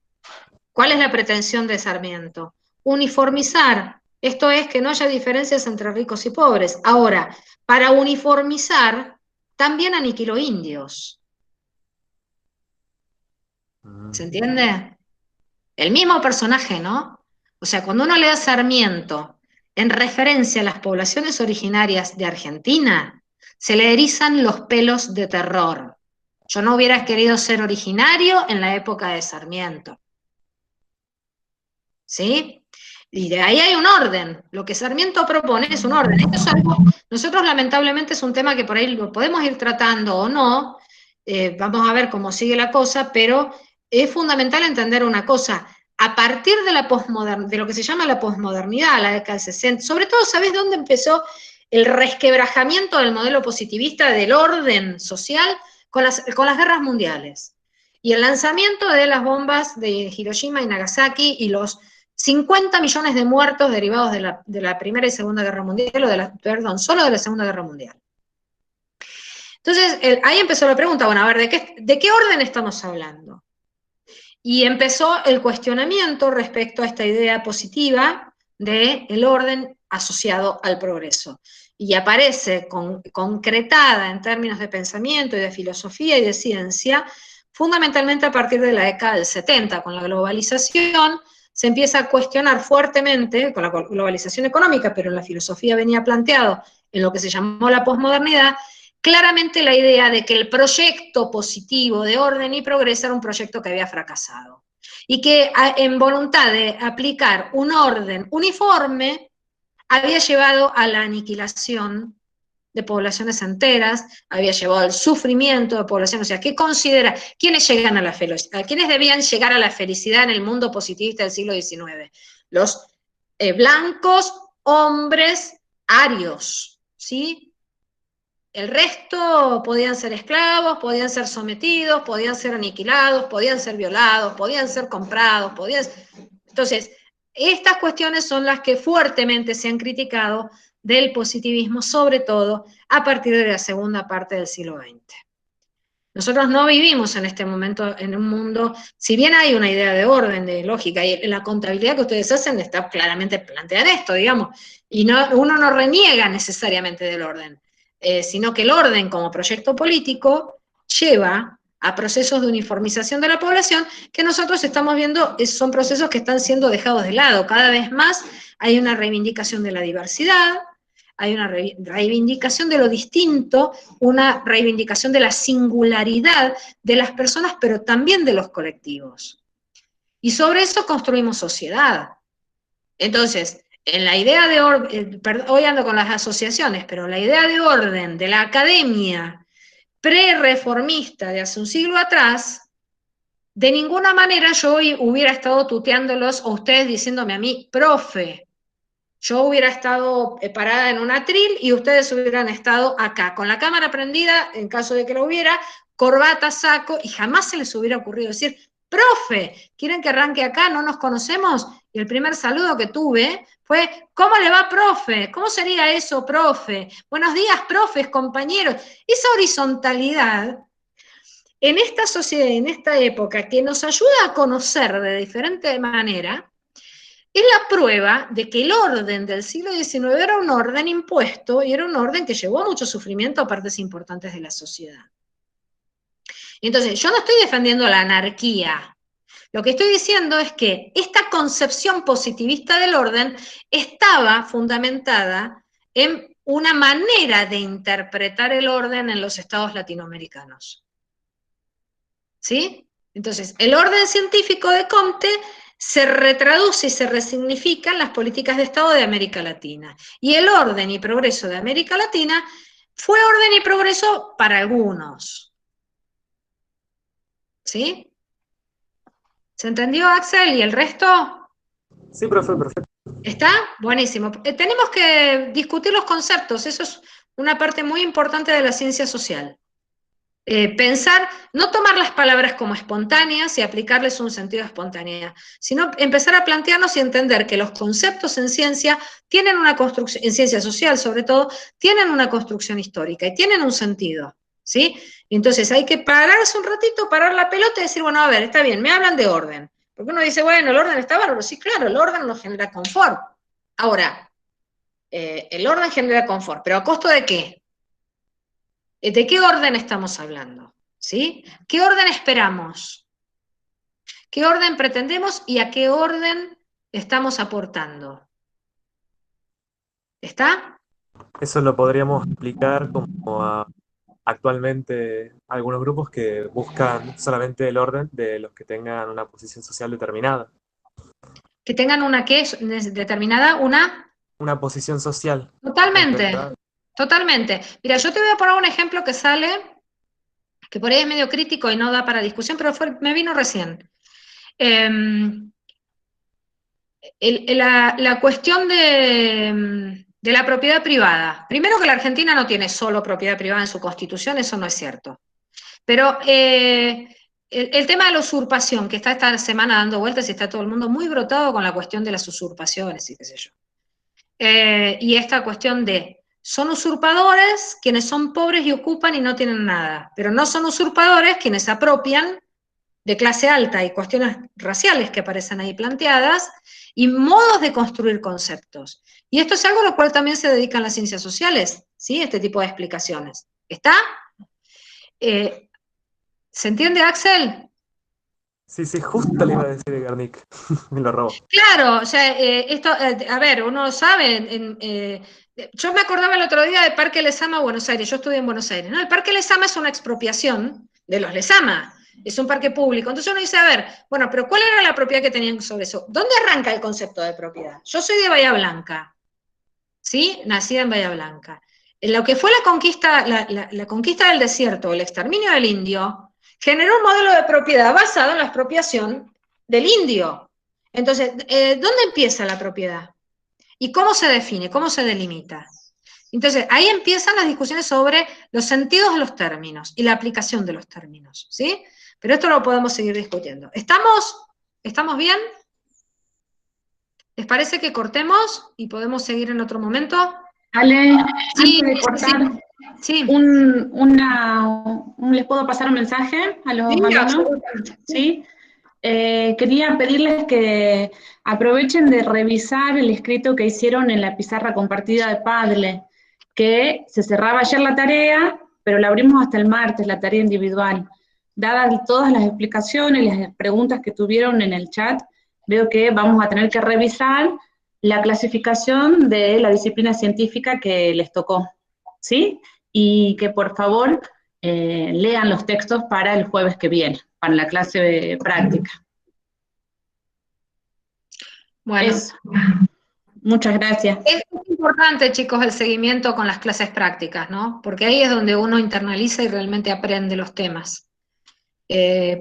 ¿Cuál es la pretensión de Sarmiento? Uniformizar. Esto es que no haya diferencias entre ricos y pobres. Ahora, para uniformizar, también aniquiló indios. ¿Se entiende? El mismo personaje, ¿no? O sea, cuando uno le da Sarmiento en referencia a las poblaciones originarias de Argentina, se le erizan los pelos de terror. Yo no hubiera querido ser originario en la época de Sarmiento. ¿Sí? Y de ahí hay un orden. Lo que Sarmiento propone es un orden. Esto es algo, nosotros lamentablemente es un tema que por ahí lo podemos ir tratando o no, vamos a ver cómo sigue la cosa, pero es fundamental entender una cosa. A partir de la de lo que se llama la posmodernidad, la década del 60, sobre todo, ¿sabés dónde empezó el resquebrajamiento del modelo positivista del orden social? Con las guerras mundiales. Y el lanzamiento de las bombas de Hiroshima y Nagasaki y los 50 millones de muertos derivados de la Primera y Segunda Guerra Mundial, perdón, solo de la Segunda Guerra Mundial. Entonces, ahí empezó la pregunta, bueno, a ver, ¿de qué orden estamos hablando? Y empezó el cuestionamiento respecto a esta idea positiva del orden asociado al progreso. Y aparece concretada en términos de pensamiento y de filosofía y de ciencia, fundamentalmente a partir de la década del 70, con la globalización, se empieza a cuestionar fuertemente, con la globalización económica, pero en la filosofía venía planteado en lo que se llamó la posmodernidad, claramente la idea de que el proyecto positivo de orden y progreso era un proyecto que había fracasado. Y que en voluntad de aplicar un orden uniforme había llevado a la aniquilación de poblaciones enteras, había llevado al sufrimiento de poblaciones. O sea, ¿qué considera? ¿Quiénes llegan a la felicidad? ¿Quiénes debían llegar a la felicidad en el mundo positivista del siglo XIX? Los blancos, hombres, arios, ¿sí? El resto podían ser esclavos, podían ser sometidos, podían ser aniquilados, podían ser violados, podían ser comprados, Entonces, estas cuestiones son las que fuertemente se han criticado del positivismo, sobre todo a partir de la segunda parte del siglo XX. Nosotros no vivimos en este momento en un mundo, si bien hay una idea de orden, de lógica, y la contabilidad que ustedes hacen está claramente planteada esto, digamos, y uno no reniega necesariamente del orden, sino que el orden como proyecto político lleva a procesos de uniformización de la población que nosotros estamos viendo son procesos que están siendo dejados de lado. Cada vez más hay una reivindicación de la diversidad, hay una reivindicación de lo distinto, una reivindicación de la singularidad de las personas, pero también de los colectivos. Y sobre eso construimos sociedad. Entonces, en la idea de orden, hoy ando con las asociaciones, pero la idea de orden de la academia pre-reformista de hace un siglo atrás, de ninguna manera yo hoy hubiera estado tuteándolos o ustedes diciéndome a mí, profe, yo hubiera estado parada en un atril y ustedes hubieran estado acá, con la cámara prendida, en caso de que lo hubiera, corbata, saco, y jamás se les hubiera ocurrido decir, profe, ¿quieren que arranque acá? ¿No nos conocemos? Y el primer saludo que tuve fue, ¿cómo le va, profe? ¿Cómo sería eso, profe? Buenos días, profes, compañeros. Esa horizontalidad en esta sociedad, en esta época, que nos ayuda a conocer de diferente manera, es la prueba de que el orden del siglo XIX era un orden impuesto y era un orden que llevó mucho sufrimiento a partes importantes de la sociedad. Entonces, yo no estoy defendiendo la anarquía. Lo que estoy diciendo es que esta concepción positivista del orden estaba fundamentada en una manera de interpretar el orden en los estados latinoamericanos. ¿Sí? Entonces, el orden científico de Comte se retraduce y se resignifica en las políticas de Estado de América Latina. Y el orden y progreso de América Latina fue orden y progreso para algunos. ¿Sí? ¿Se entendió, Axel? ¿Y el resto? Sí, profe, perfecto. ¿Está? Buenísimo. Tenemos que discutir los conceptos, eso es una parte muy importante de la ciencia social. Pensar, no tomar las palabras como espontáneas y aplicarles un sentido de espontaneidad, sino empezar a plantearnos y entender que los conceptos en ciencia tienen una construcción, en ciencia social sobre todo, tienen una construcción histórica y tienen un sentido, ¿sí? Entonces hay que pararse un ratito, parar la pelota y decir, bueno, a ver, está bien, me hablan de orden. Porque uno dice, bueno, el orden está bárbaro. Sí, claro, el orden nos genera confort. Ahora, el orden genera confort, ¿pero a costo de qué? ¿De qué orden estamos hablando? ¿Sí? ¿Qué orden esperamos? ¿Qué orden pretendemos y a qué orden estamos aportando? ¿Está? Eso lo podríamos aplicar como a actualmente algunos grupos que buscan solamente el orden de los que tengan una posición social determinada. Que tengan una ¿qué? Determinada, Una posición social. Totalmente, ¿verdad? totalmente. Mira, yo te voy a poner un ejemplo que sale, que por ahí es medio crítico y no da para discusión, pero me vino recién. La cuestión de la propiedad privada. Primero que la Argentina no tiene solo propiedad privada en su constitución, eso no es cierto. Pero el tema de la usurpación, que está esta semana dando vueltas y está todo el mundo muy brotado con la cuestión de las usurpaciones y qué sé yo. Y esta cuestión de, son usurpadores quienes son pobres y ocupan y no tienen nada, pero no son usurpadores quienes se apropian de clase alta y cuestiones raciales que aparecen ahí planteadas, y modos de construir conceptos. Y esto es algo a lo cual también se dedican las ciencias sociales, ¿sí? Este tipo de explicaciones. ¿Está? ¿Se entiende, Axel? Sí, justo le iba a decir Garnick. Me lo robó. Claro, o sea, esto, a ver, uno sabe, yo me acordaba el otro día de Parque Lezama, Buenos Aires, yo estudié en Buenos Aires, ¿no? El Parque Lezama es una expropiación de los Lezama, es un parque público. Entonces uno dice, a ver, bueno, pero ¿cuál era la propiedad que tenían sobre eso? ¿Dónde arranca el concepto de propiedad? Yo soy de Bahía Blanca, ¿sí? Nacida en Bahía Blanca. En lo que fue la conquista del desierto, el exterminio del indio, generó un modelo de propiedad basado en la expropiación del indio. Entonces, ¿dónde empieza la propiedad? ¿Y cómo se define? ¿Cómo se delimita? Entonces, ahí empiezan las discusiones sobre los sentidos de los términos y la aplicación de los términos, ¿sí? Pero esto lo podemos seguir discutiendo. ¿Estamos bien? ¿Les parece que cortemos y podemos seguir en otro momento? Ale, Sí, antes de cortar, sí. ¿les puedo pasar un mensaje a los Sí, alumnos? absolutamente. ¿Sí? Quería pedirles que aprovechen de revisar el escrito que hicieron en la pizarra compartida de Padle, que se cerraba ayer la tarea, pero la abrimos hasta el martes, la tarea individual. Dadas todas las explicaciones y las preguntas que tuvieron en el chat, veo que vamos a tener que revisar la clasificación de la disciplina científica que les tocó, ¿sí? Y que por favor lean los textos para el jueves que viene, para la clase práctica. Bueno. Eso. Muchas gracias. Es muy importante, chicos, el seguimiento con las clases prácticas, ¿no? Porque ahí es donde uno internaliza y realmente aprende los temas.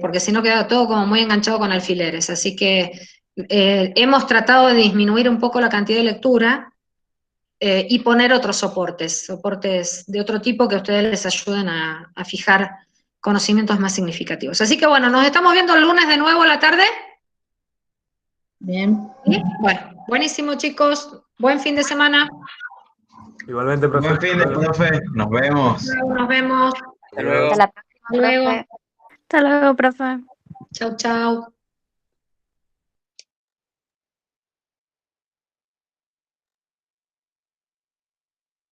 Porque si no queda todo como muy enganchado con alfileres. Así que hemos tratado de disminuir un poco la cantidad de lectura y poner otros soportes de otro tipo que a ustedes les ayuden a fijar conocimientos más significativos. Así que bueno, nos estamos viendo el lunes de nuevo a la tarde. Bien. ¿Sí? Bueno, buenísimo, chicos. Buen fin de semana. Igualmente, profe. Buen fin de, profe. Nos vemos. Nos vemos. Hasta luego. Hasta la próxima, Hasta luego. profe. Hasta luego, profe. Chau, chau.